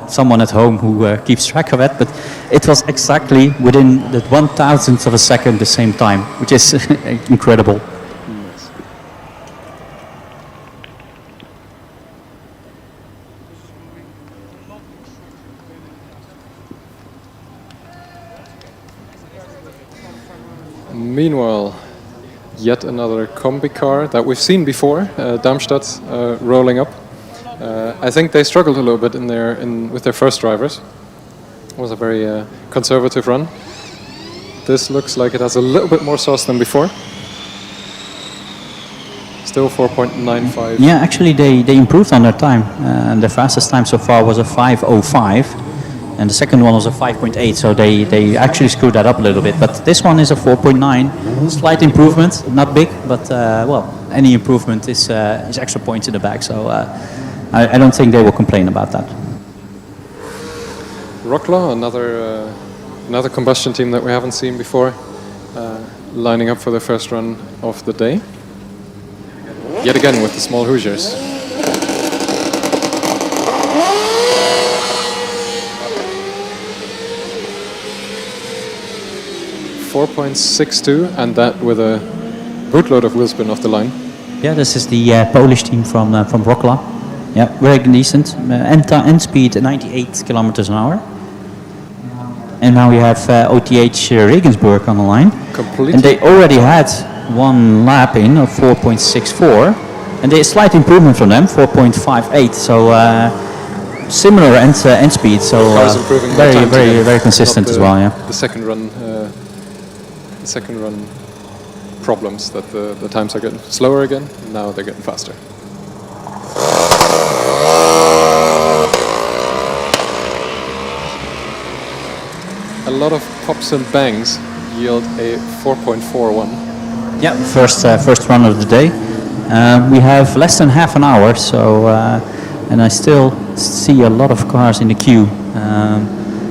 someone at home who keeps track of it, but it was exactly within the 1/1000th of a second the same time, which is incredible. Meanwhile, yet another combi car that we've seen before, Darmstadt rolling up. I think they struggled a little bit with their first drivers. It was a very conservative run. This looks like it has a little bit more sauce than before. Still 4.95. Yeah, actually they improved on their time. The fastest time so far was a 5:05. And the second one was a 5.8, so they actually screwed that up a little bit. But this one is a 4.9, slight improvement, not big, but any improvement is extra points in the bag. So I don't think they will complain about that. Wroclaw, another combustion team that we haven't seen before, lining up for the first run of the day. Yet again with the small Hoosiers. 4.62, and that with a bootload of wheel spin off the line. Yeah, this is the Polish team from Wroclaw. Yeah, very decent. End speed 98 kilometers an hour. And now we have OTH Regensburg on the line. Completely. And they already had one lap in of 4.64, and they slight improvement from them, 4.58. So similar end speed. So very consistent as well. Yeah. The second run problems that the times are getting slower again. Now they're getting faster. A lot of pops and bangs yield a 4.41. Yeah, first run of the day. We have less than half an hour, so and I still see a lot of cars in the queue.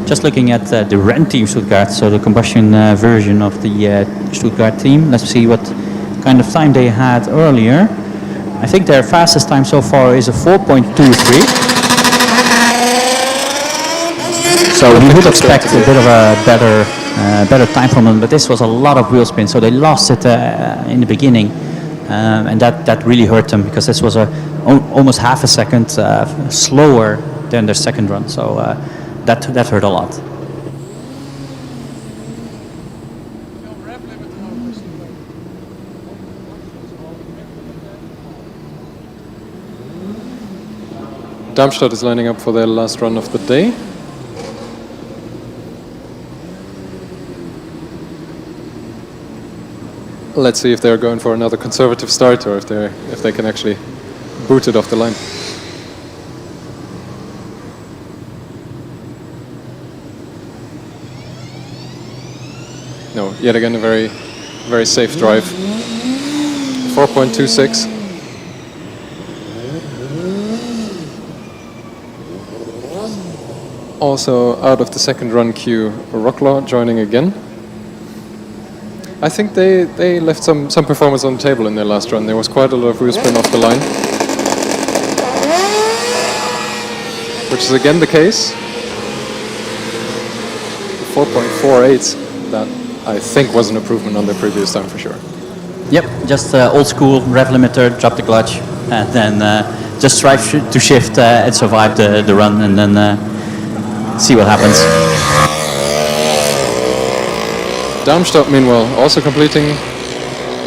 Just looking at the Rent Team Stuttgart, so the combustion version of the Stuttgart team. Let's see what kind of time they had earlier. I think their fastest time so far is a 4.23. So we would expect a bit of a better time from them, but this was a lot of wheel spin, so they lost it in the beginning, and that really hurt them because this was almost half a second slower than their second run. So that hurt a lot. Darmstadt is lining up for their last run of the day. Let's see if they're going for another conservative start or if they can actually boot it off the line. No, yet again a very safe drive. 4.26. Also out of the second run queue, Rocklaw joining again. I think they left some performance on the table in their last run. There was quite a lot of wheel spin off the line, which is again the case. 4.48, that I think was an improvement on their previous time for sure. Yep, just old school rev limiter, drop the clutch, and then just try to shift and survive the run, and then see what happens. Darmstadt, meanwhile, also completing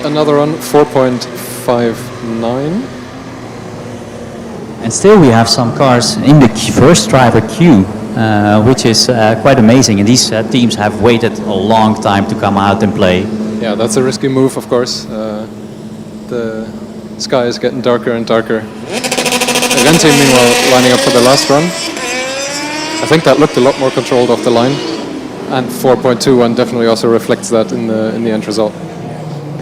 another run, 4.59. And still we have some cars in the first driver queue, which is quite amazing. And these teams have waited a long time to come out and play. Yeah, that's a risky move, of course. The sky is getting darker and darker. Rente, meanwhile, lining up for the last run. I think that looked a lot more controlled off the line. And 4.21 definitely also reflects that in the end result.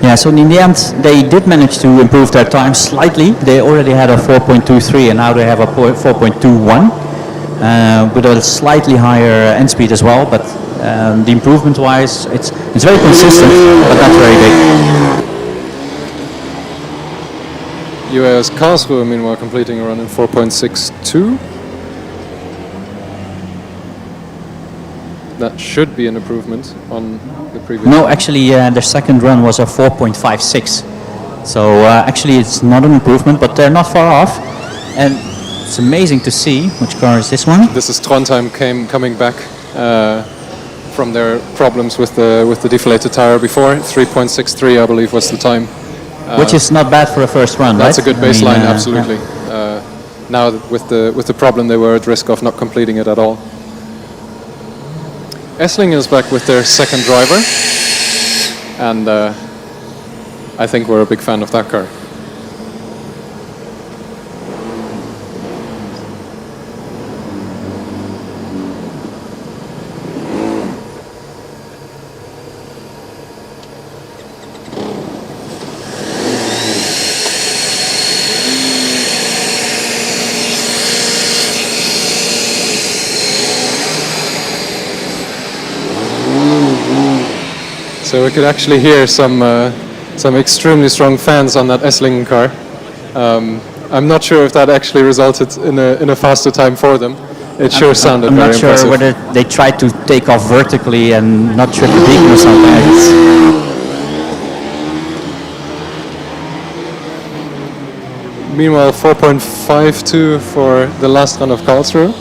Yeah, so in the end, they did manage to improve their time slightly. They already had a 4.23 and now they have a 4.21 with a slightly higher end speed as well. But the improvement-wise, it's very consistent, but not very big. UAS Karlsruhe, meanwhile, completing a run in 4.62. That should be an improvement on the previous. No, actually, their second run was a 4.56. So actually, it's not an improvement, but they're not far off. And it's amazing to see. Which car is this one? This is Trondheim coming back from their problems with the deflated tire before. 3.63, I believe, was the time. Which is not bad for a first run, that's right? That's a good baseline, I mean, absolutely. Yeah. Now with the problem, they were at risk of not completing it at all. Esslingen is back with their second driver, and I think we're a big fan of that car. So we could actually hear some extremely strong fans on that Esslingen car. I'm not sure if that actually resulted in a faster time for them. It sure sounded very impressive. I'm not sure whether they tried to take off vertically and not trip the beacon or something. Meanwhile, 4.52 for the last run of Karlsruhe.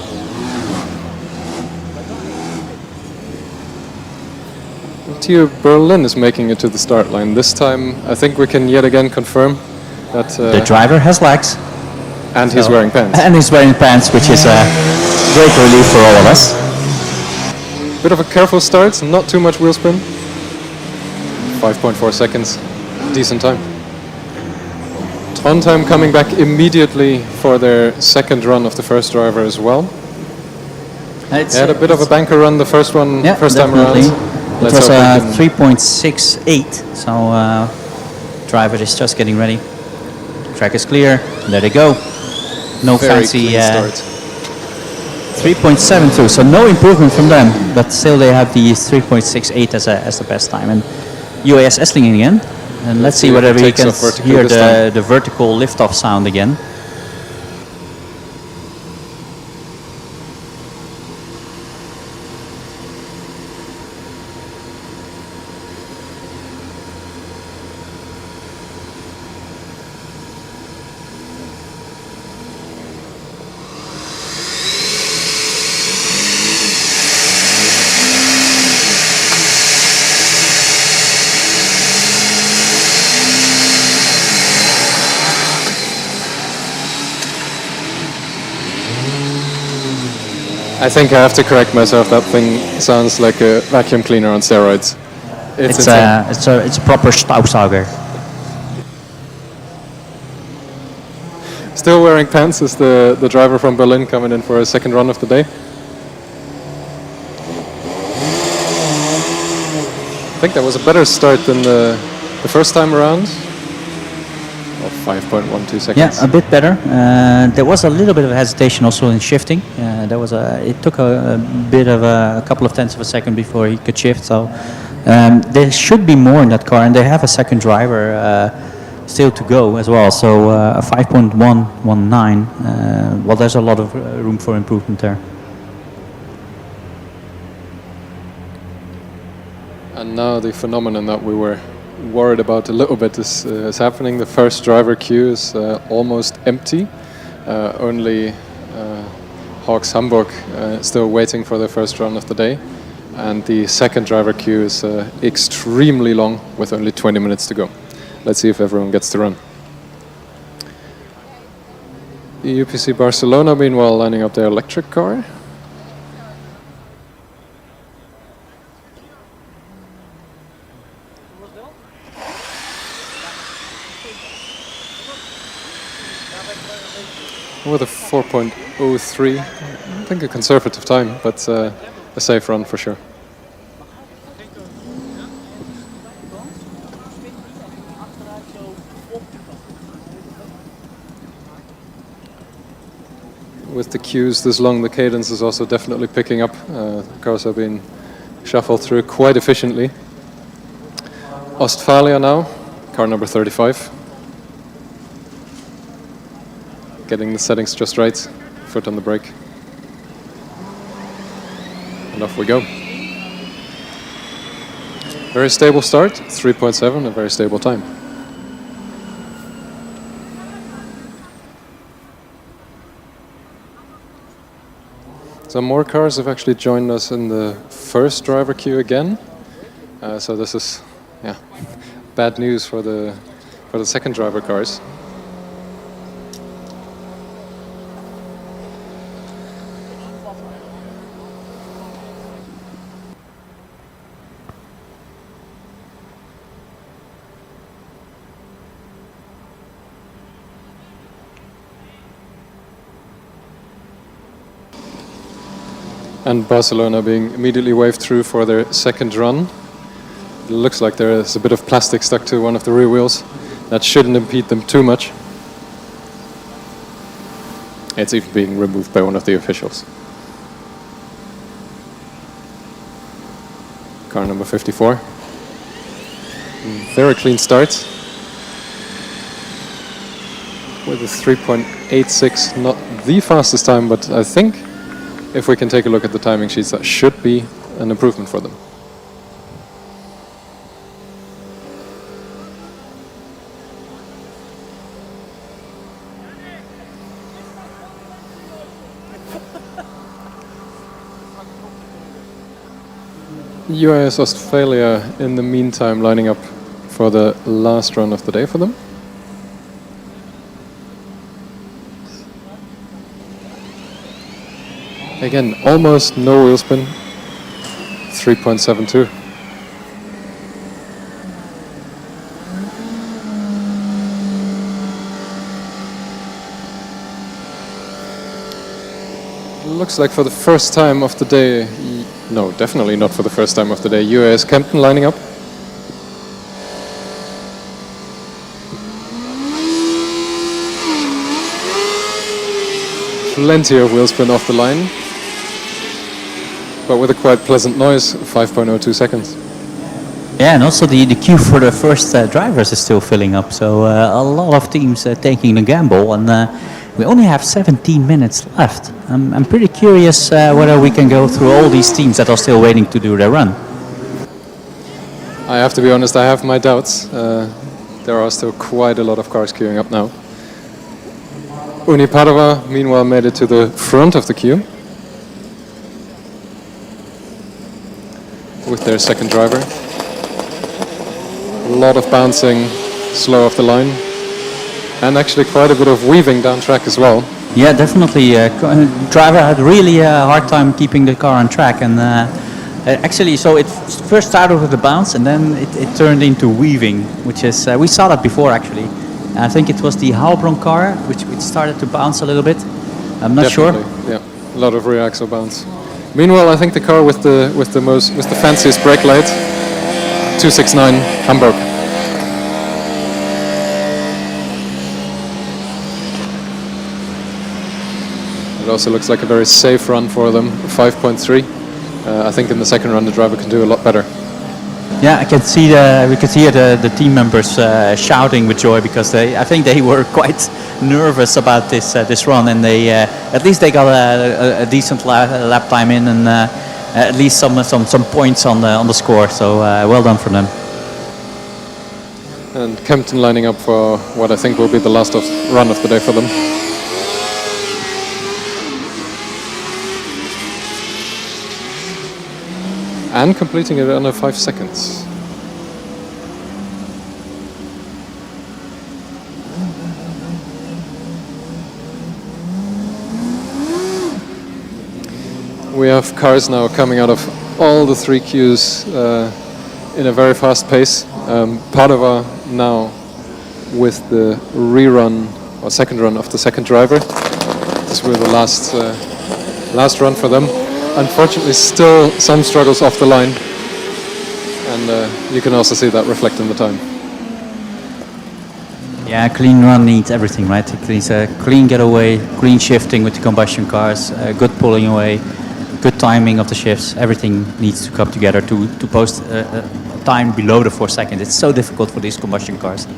TU Berlin is making it to the start line. This time, I think we can yet again confirm that the driver has legs. And he's wearing pants. And he's wearing pants, which is a great relief for all of us. Bit of a careful start, not too much wheel spin. 5.4 seconds, decent time. Trondheim coming back immediately for their second run of the first driver as well. They had a bit of a banker run the first one, yeah, first time around. It was a 3.68, so driver is just getting ready. Track is clear, there they go. No Very fancy start. 3.72, so no improvement from them, but still they have the 3.68 as the best time. And UAS Esslingen again, and let's see whether we can hear the vertical liftoff sound again. I think I have to correct myself. That thing sounds like a vacuum cleaner on steroids. It's a proper Staubsauger. Still wearing pants is the driver from Berlin coming in for a second run of the day. I think that was a better start than the first time around. Of 5.12 seconds. Yeah, a bit better. There was a little bit of hesitation also in shifting. It took a couple of tenths of a second before he could shift. So there should be more in that car, and they have a second driver still to go as well. So a 5.119. Well, there's a lot of room for improvement there. And now the phenomenon that we were worried about a little bit is happening. The first driver queue is almost empty. Only Hawks Hamburg still waiting for their first run of the day. And the second driver queue is extremely long with only 20 minutes to go. Let's see if everyone gets to run. The UPC Barcelona meanwhile lining up their electric car. With a 4.03, I think a conservative time, but a safe run for sure. With the queues this long, the cadence is also definitely picking up. Cars are being shuffled through quite efficiently. Ostfalia now, car number 35. Getting the settings just right, foot on the brake. And off we go. Very stable start, 3.7, a very stable time. Some more cars have actually joined us in the first driver queue again. So this is bad news for the second driver cars. And Barcelona being immediately waved through for their second run. It looks like there is a bit of plastic stuck to one of the rear wheels. That shouldn't impede them too much. It's even being removed by one of the officials. Car number 54. Very clean start. With a 3.86, not the fastest time, but I think if we can take a look at the timing sheets, that should be an improvement for them. UAS Ostfalia in the meantime lining up for the last run of the day for them. Again, almost no wheel spin, 3.72. Looks like for the first time of the day, no, definitely not for the first time of the day, UAS Kempten lining up. Plenty of wheel spin off the line, but with a quite pleasant noise, 5.02 seconds. Yeah, and also the queue for the first drivers is still filling up, so a lot of teams taking the gamble, and we only have 17 minutes left. I'm pretty curious whether we can go through all these teams that are still waiting to do their run. I have to be honest, I have my doubts. There are still quite a lot of cars queuing up now. Unipadova, meanwhile, made it to the front of the queue with their second driver. A lot of bouncing, slow off the line. And actually quite a bit of weaving down track as well. Yeah, definitely. Driver had really a hard time keeping the car on track, and actually, so it first started with the bounce, and then it turned into weaving, which is we saw that before actually. I think it was the Heilbronn car which started to bounce a little bit. I'm not Definitely, sure. yeah, a lot of rear axle bounce. Meanwhile, I think the car with the fanciest brake light, 269 Hamburg. It also looks like a very safe run for them, 5.3. I think in the second run the driver can do a lot better. Yeah, I can see we could hear the team members shouting with joy, because I think they were quite nervous about this run, and they at least they got a decent lap time in, and at least some points on the score. So well done for them. And Kempten lining up for what I think will be the last run of the day for them. And completing it under 5 seconds. We have cars now coming out of all the 3 queues in a very fast pace. Part of our now with the rerun or second run of the second driver. This will be the last run for them. Unfortunately, still some struggles off the line, and you can also see that reflect in the time. Yeah, a clean run needs everything, right? It needs a clean getaway, clean shifting with the combustion cars, good pulling away, good timing of the shifts. Everything needs to come together to post a time below the 4 seconds. It's so difficult for these combustion cars.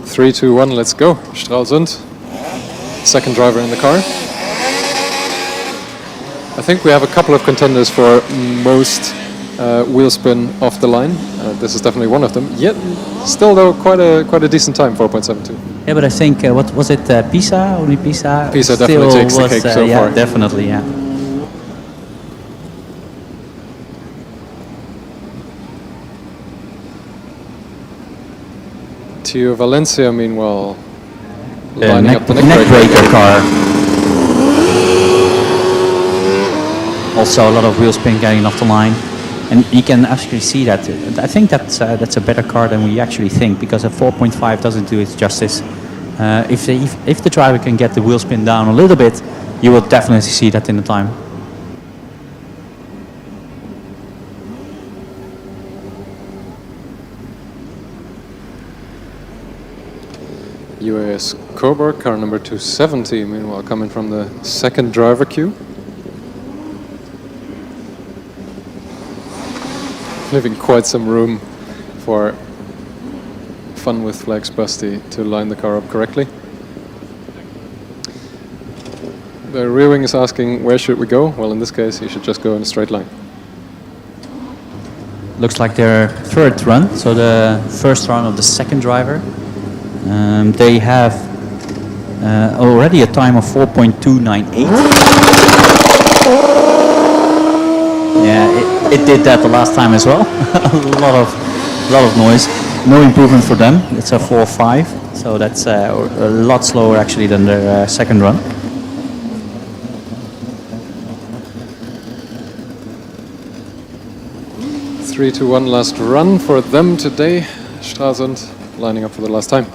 3, 2, 1, let's go. Stralsund, second driver in the car. I think we have a couple of contenders for most wheel spin off the line. This is definitely one of them. Yet, still though, quite a decent time, 4.72. Yeah, but I think what was it? Pisa? Only Pisa. Pisa definitely takes the cake so yeah, far. Definitely, yeah. TU Valencia, meanwhile, The lining up the neck breaker breaker. car. Also a lot of wheel spin getting off the line, and you can actually see that. I think that's a better car than we actually think, because a 4.5 doesn't do it justice. If the driver can get the wheel spin down a little bit, you will definitely see that in the time. UAS Coburg, car number 270, meanwhile coming from the second driver queue. Leaving quite some room for Fun with Flags Busty to line the car up correctly. The rear wing is asking, where should we go? Well, in this case, you should just go in a straight line. Looks like their third run, so the first run of the second driver. They have already a time of 4.298. Yeah, it did that the last time as well. a lot of noise. No improvement for them. It's a 4.5, so that's a lot slower actually than their second run. Three, 2, 1 last run for them today. Stralsund lining up for the last time.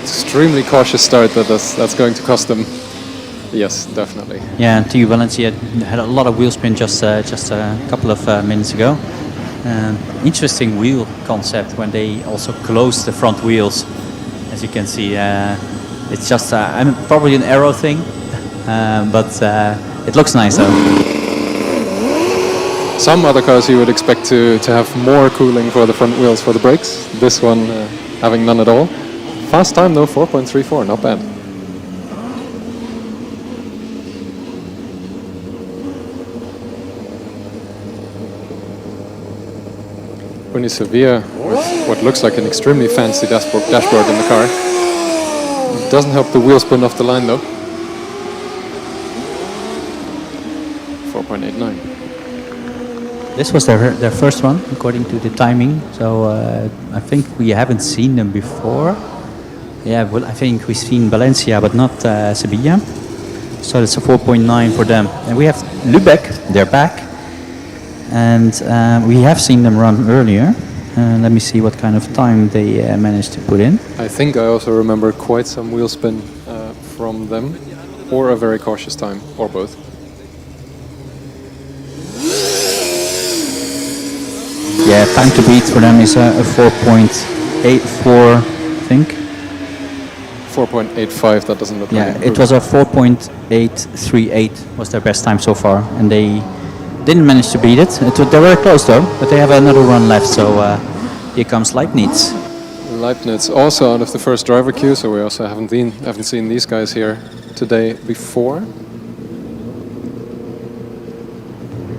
Extremely cautious start that's going to cost them. Yes, definitely. Yeah, and TU Valencia had a lot of wheel spin just a couple of minutes ago. Interesting wheel concept when they also closed the front wheels. As you can see, it's just probably an aero thing, but it looks nice though. Some other cars you would expect to have more cooling for the front wheels for the brakes. This one having none at all. Fast time though, 4.34, not bad. When you Sevilla with what looks like an extremely fancy dashboard in the car. It doesn't help the wheel spin off the line though. This was their first run according to the timing. So I think we haven't seen them before. Yeah, well, I think we've seen Valencia, but not Sevilla. So it's a 4.9 for them. And we have Lübeck, they're back. And we have seen them run earlier. Let me see what kind of time they managed to put in. I think I also remember quite some wheel spin from them, or a very cautious time, or both. Yeah, time to beat for them is a 4.84, I think. 4.85, that doesn't look like Yeah, it was a 4.838 was their best time so far, and they didn't manage to beat it. They were close though, but they have another run left, so here comes Leibniz. Leibniz also out of the first driver queue, so we also haven't seen these guys here today before.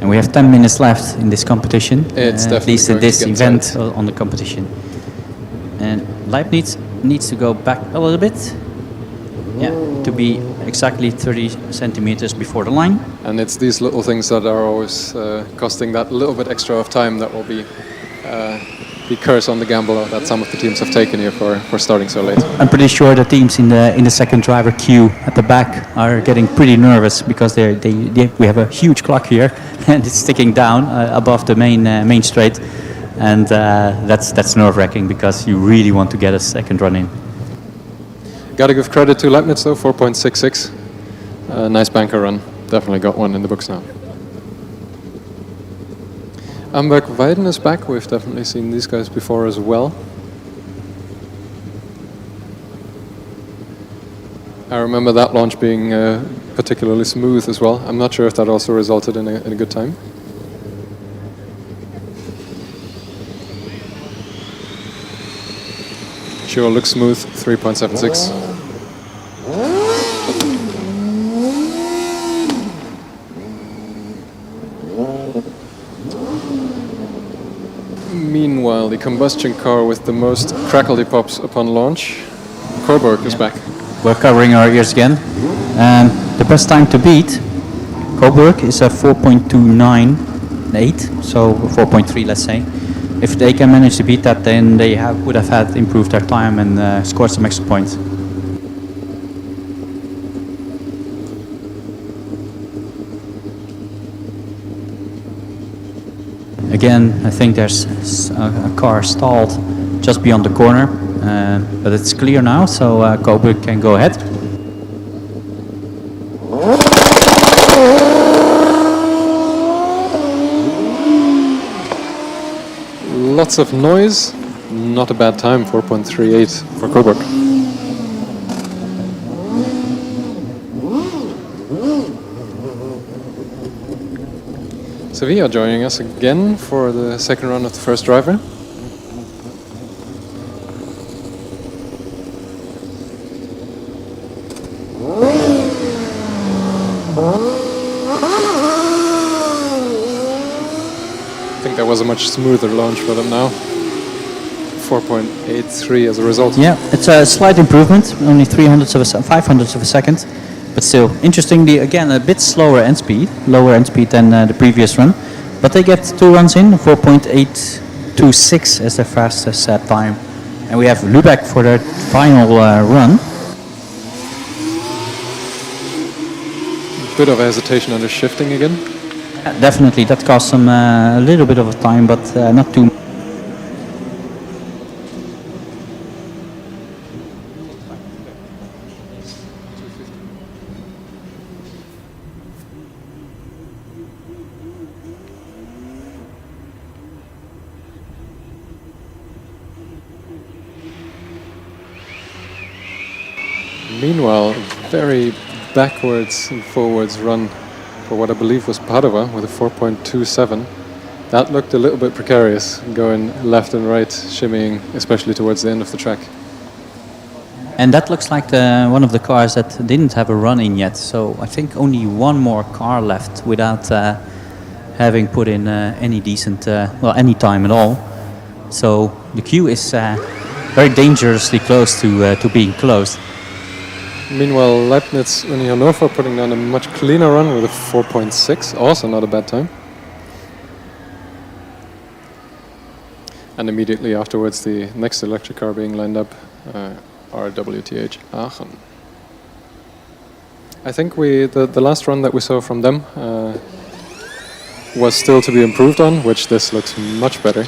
And we have 10 minutes left in this competition, It's at least in definitely this going to get event tight. on the competition. And Leibniz needs to go back a little bit, yeah, to be exactly 30 centimeters before the line. And it's these little things that are always costing that little bit extra of time that will be the curse on the gamble that some of the teams have taken here for starting so late. I'm pretty sure the teams in the second driver queue at the back are getting pretty nervous because we have a huge clock here and it's ticking down above the main straight, and that's nerve-wracking because you really want to get a second run in. Got to give credit to Leibniz though, 4.66. Nice banker run. Definitely got one in the books now. Amberg Weiden is back. We've definitely seen these guys before as well. I remember that launch being particularly smooth as well. I'm not sure if that also resulted in a good time. Sure looks smooth, 3.76. Meanwhile, the combustion car with the most crackly pops upon launch, Coburg is back. We're covering our ears again. The best time to beat Coburg is a 4.298, so 4.3 let's say. If they can manage to beat that, then they would have had improved their time and scored some extra points. Again, I think there's a car stalled just beyond the corner, but it's clear now, so Coburg can go ahead. Lots of noise, not a bad time, 4.38 for Coburg. Sevilla joining us again for the second run of the first driver. I think that was a much smoother launch for them now. 4.83 as a result. Yeah, it's a slight improvement, only 500ths of a second. But still, interestingly, again, a bit slower end speed, lower end speed than the previous run. But they get 2 runs in, 4.826 as their fastest time. And we have Lübeck for their final run. Bit of a hesitation under shifting again. Yeah, definitely, that cost them a little bit of time, but not too much. Meanwhile, very backwards and forwards run for what I believe was Padova with a 4.27. That looked a little bit precarious, going left and right, shimmying, especially towards the end of the track. And that looks like one of the cars that didn't have a run in yet. So I think only one more car left without having put in any decent, any time at all. So the queue is very dangerously close to being closed. Meanwhile, Leibniz and Hannover putting down a much cleaner run with a 4.6, also not a bad time. And immediately afterwards, the next electric car being lined up, RWTH Aachen. I think the last run that we saw from them was still to be improved on, which this looks much better.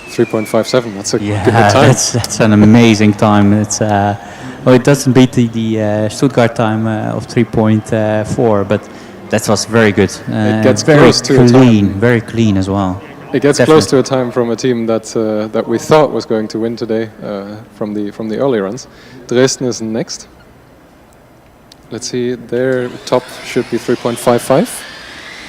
3.57. That's a good time. That's an amazing time. It's well, it doesn't beat the Stuttgart time of 3.4, but that was very good. It gets very close to a clean, time. very clean as well. It gets close to a time from a team that we thought was going to win today from the early runs. Dresden is next. Let's see, their top should be 3.55.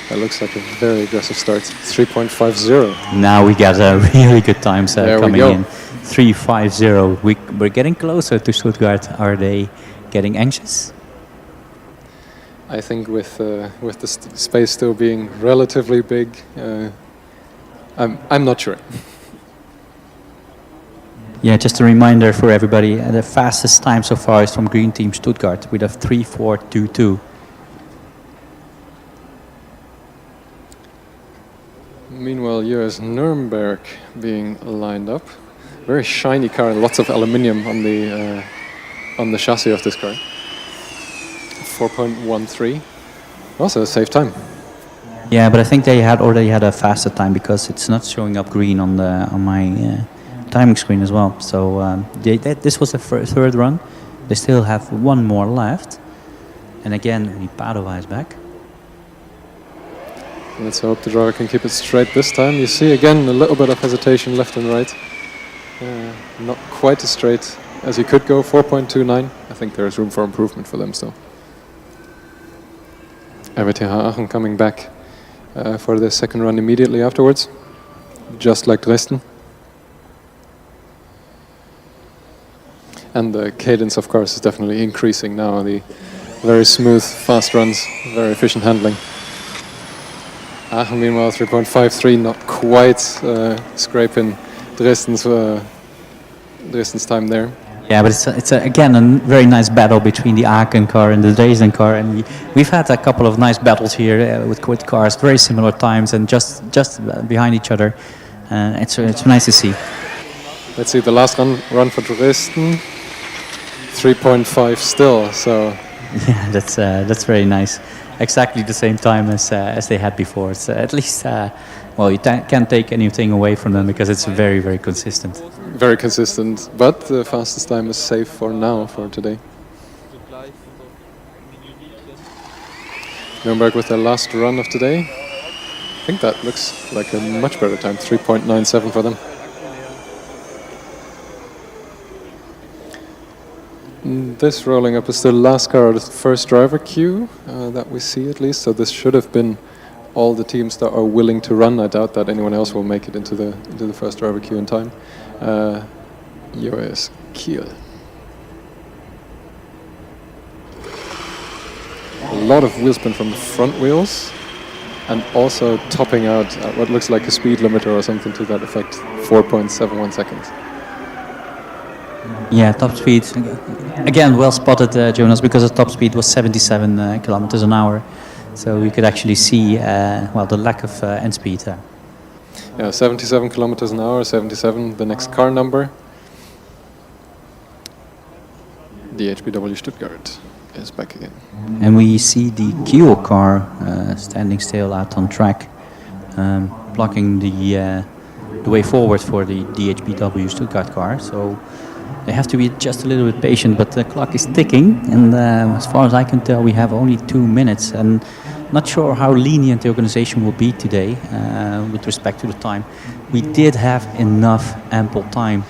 That looks like a very aggressive start. 3.50. Now we got really good times coming in. 3.50. We're getting closer to Stuttgart. Are they getting anxious? I think with the space still being relatively big, I'm not sure. Yeah, just a reminder for everybody, the fastest time so far is from Green Team Stuttgart with a 3.422. Meanwhile, US Nürnberg being lined up. Very shiny car and lots of aluminium on the chassis of this car. 4.13. Also a safe time. Yeah, but I think they already had a faster time because it's not showing up green on my timing screen as well. So this was the third run. They still have one more left. And again, Padova is back. Let's hope the driver can keep it straight this time. You see again a little bit of hesitation left and right. Not quite as straight as he could go. 4.29. I think there's room for improvement for them still. RWTH Aachen coming back for the second run immediately afterwards, just like Dresden. And the cadence, of course, is definitely increasing now. The very smooth, fast runs, very efficient handling. Aachen, meanwhile, 3.53, not quite scraping Dresden's time there. Yeah, but it's again a very nice battle between the Aachen car and the Dresden car, and we've had a couple of nice battles here with cars, very similar times and just behind each other. It's nice to see. Let's see the last run for Dresden, 3.5 still. So yeah, that's very nice. Exactly the same time as they had before. It's at least well, you can't take anything away from them because it's very, very consistent. Very consistent, but the fastest time is safe for now, for today. Nürnberg with their last run of today. I think that looks like a much better time, 3.97 for them. This rolling up is the last car of the first driver queue that we see at least, so this should have been all the teams that are willing to run. I doubt that anyone else will make it into the first driver queue in time. UAS Kiel. A lot of wheel spin from the front wheels, and also topping out at what looks like a speed limiter or something to that effect, 4.71 seconds. Yeah, top speed. Again, well spotted, Jonas, because the top speed was 77 kilometers an hour. So we could actually see, well, the lack of end speed there. Yeah, 77 kilometers an hour, 77, the next car number. DHBW Stuttgart is back again. And we see the Kiel car standing still out on track, blocking the way forward for the DHBW Stuttgart car. So they have to be just a little bit patient, but the clock is ticking, and as far as I can tell, we have only 2 minutes, and not sure how lenient the organization will be today with respect to the time. We did have enough ample time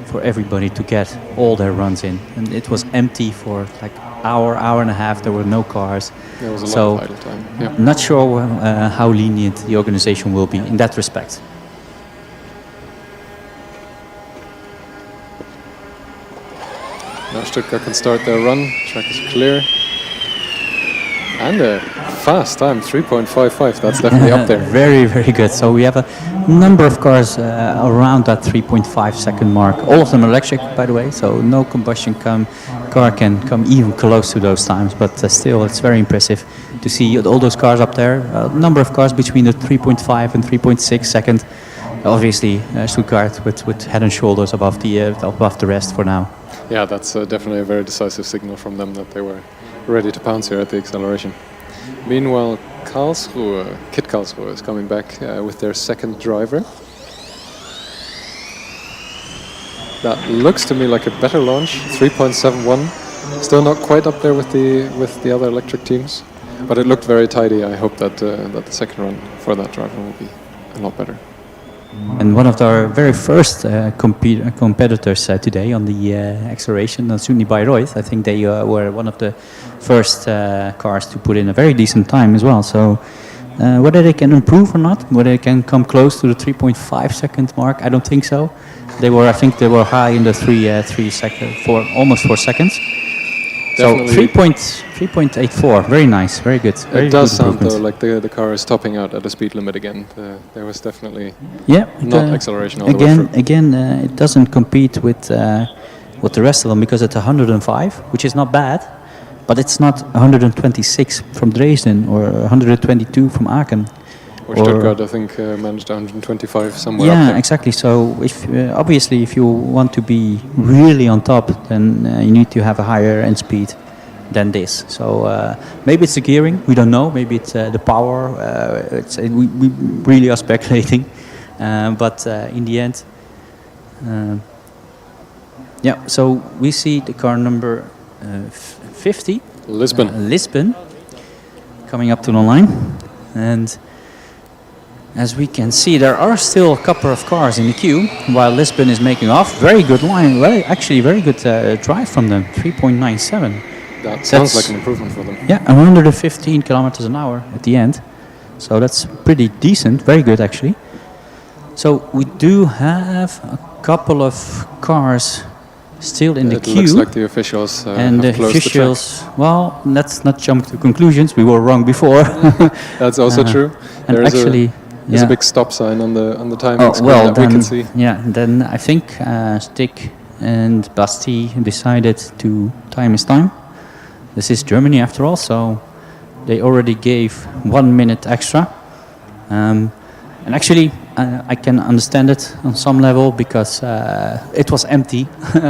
for everybody to get all their runs in, and it was empty for like hour and a half. There were no cars. There was a lot of idle time. Yeah. Not sure how lenient the organization will be in that respect. Now Stuttgart can start their run. Track is clear. And a fast time, 3.55. That's definitely up there. Very, very good. So we have a number of cars around that 3.5 second mark. All of them electric, by the way. So no combustion car can come even close to those times. But still, it's very impressive to see all those cars up there. A number of cars between the 3.5 and 3.6 second. obviously Stuttgart with head and shoulders above the rest for now. Yeah, that's definitely a very decisive signal from them that they were ready to pounce here at the acceleration. Meanwhile, Karlsruhe, KIT Karlsruhe, is coming back with their second driver. That looks to me like a better launch, 3.71. Still not quite up there with the other electric teams, but it looked very tidy. I hope that that the second run for that driver will be a lot better. And one of our very first competitors today on the acceleration, certainly Bayreuth, I think they were one of the first cars to put in a very decent time as well. So whether they can improve or not, whether they can come close to the 3.5 second mark, I don't think so. I think they were high in the 3 seconds, almost 4 seconds. Definitely. So 3.84, very nice, very good. Very it does good sound though like the car is topping out at a speed limit again. There was definitely not acceleration all the way through. Again, it doesn't compete with the rest of them because it's 105, which is not bad, but it's not 126 from Dresden or 122 from Aachen. Or Stuttgart, I think, managed 125 somewhere up Yeah, there. exactly. So if obviously if you want to be really on top, then you need to have a higher end speed than this. So maybe it's the gearing, we don't know. Maybe it's the power. We really are speculating, but in the end, yeah. So we see the car number 50, Lisbon, coming up to the line, and as we can see, there are still a couple of cars in the queue while Lisbon is making off. Very good line, actually very good drive from them, 3.97. That sounds like an improvement for them. Yeah, 115 kilometers an hour at the end. So that's pretty decent, very good actually. So we do have a couple of cars still in the queue. It looks like the officials and have the closed officials, the track. well, let's not jump to conclusions. We were wrong before. That's also true. And There's actually, there's a big stop sign on the timing screen well, that then, we can see. Yeah, then I think Stick and Basti decided to time is time. This is Germany after all, so they already gave 1 minute extra. And actually, I can understand it on some level because it was empty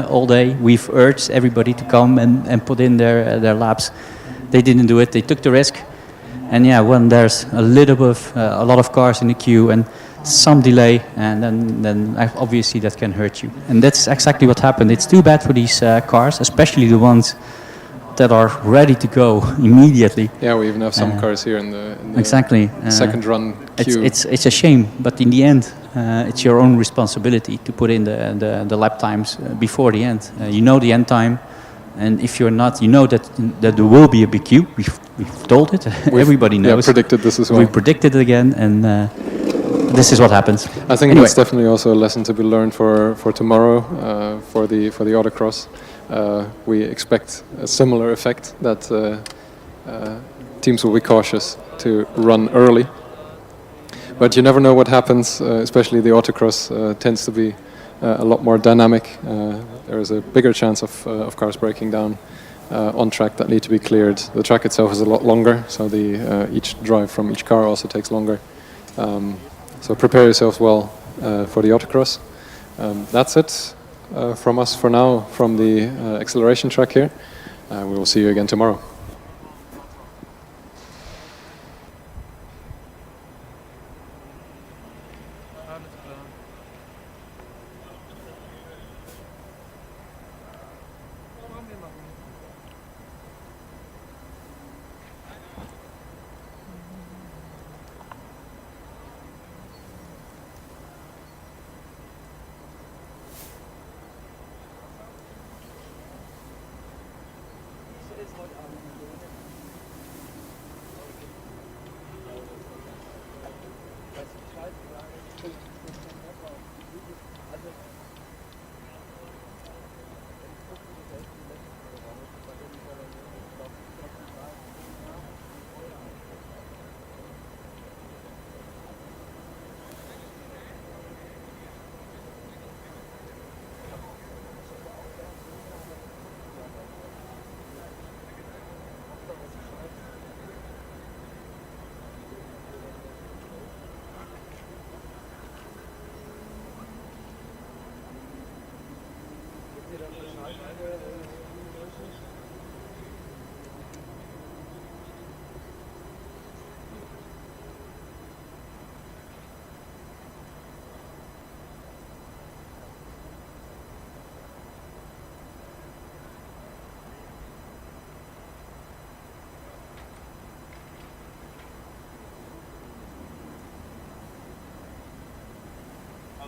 all day. We've urged everybody to come and put in their laps. They didn't do it. They took the risk. And yeah, when there's a lot of cars in the queue and some delay, and then obviously that can hurt you. And that's exactly what happened. It's too bad for these cars, especially the ones that are ready to go immediately. Yeah, we even have some cars here in the exactly second run queue. It's a shame, but in the end, it's your own responsibility to put in the lap times before the end. You know the end time, and if you're not, you know that there will be a big queue. We've told it. Everybody knows. Yeah, predicted this as well. We predicted it again, and this is what happens. I think that's definitely also a lesson to be learned for tomorrow, for the autocross. We expect a similar effect that teams will be cautious to run early. But you never know what happens, especially the autocross tends to be a lot more dynamic. There is a bigger chance of cars breaking down on track that need to be cleared. The track itself is a lot longer, so each drive from each car also takes longer. So prepare yourselves well for the autocross. That's it from us for now, from the acceleration track here. We will see you again tomorrow.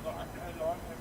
also aktuell läuft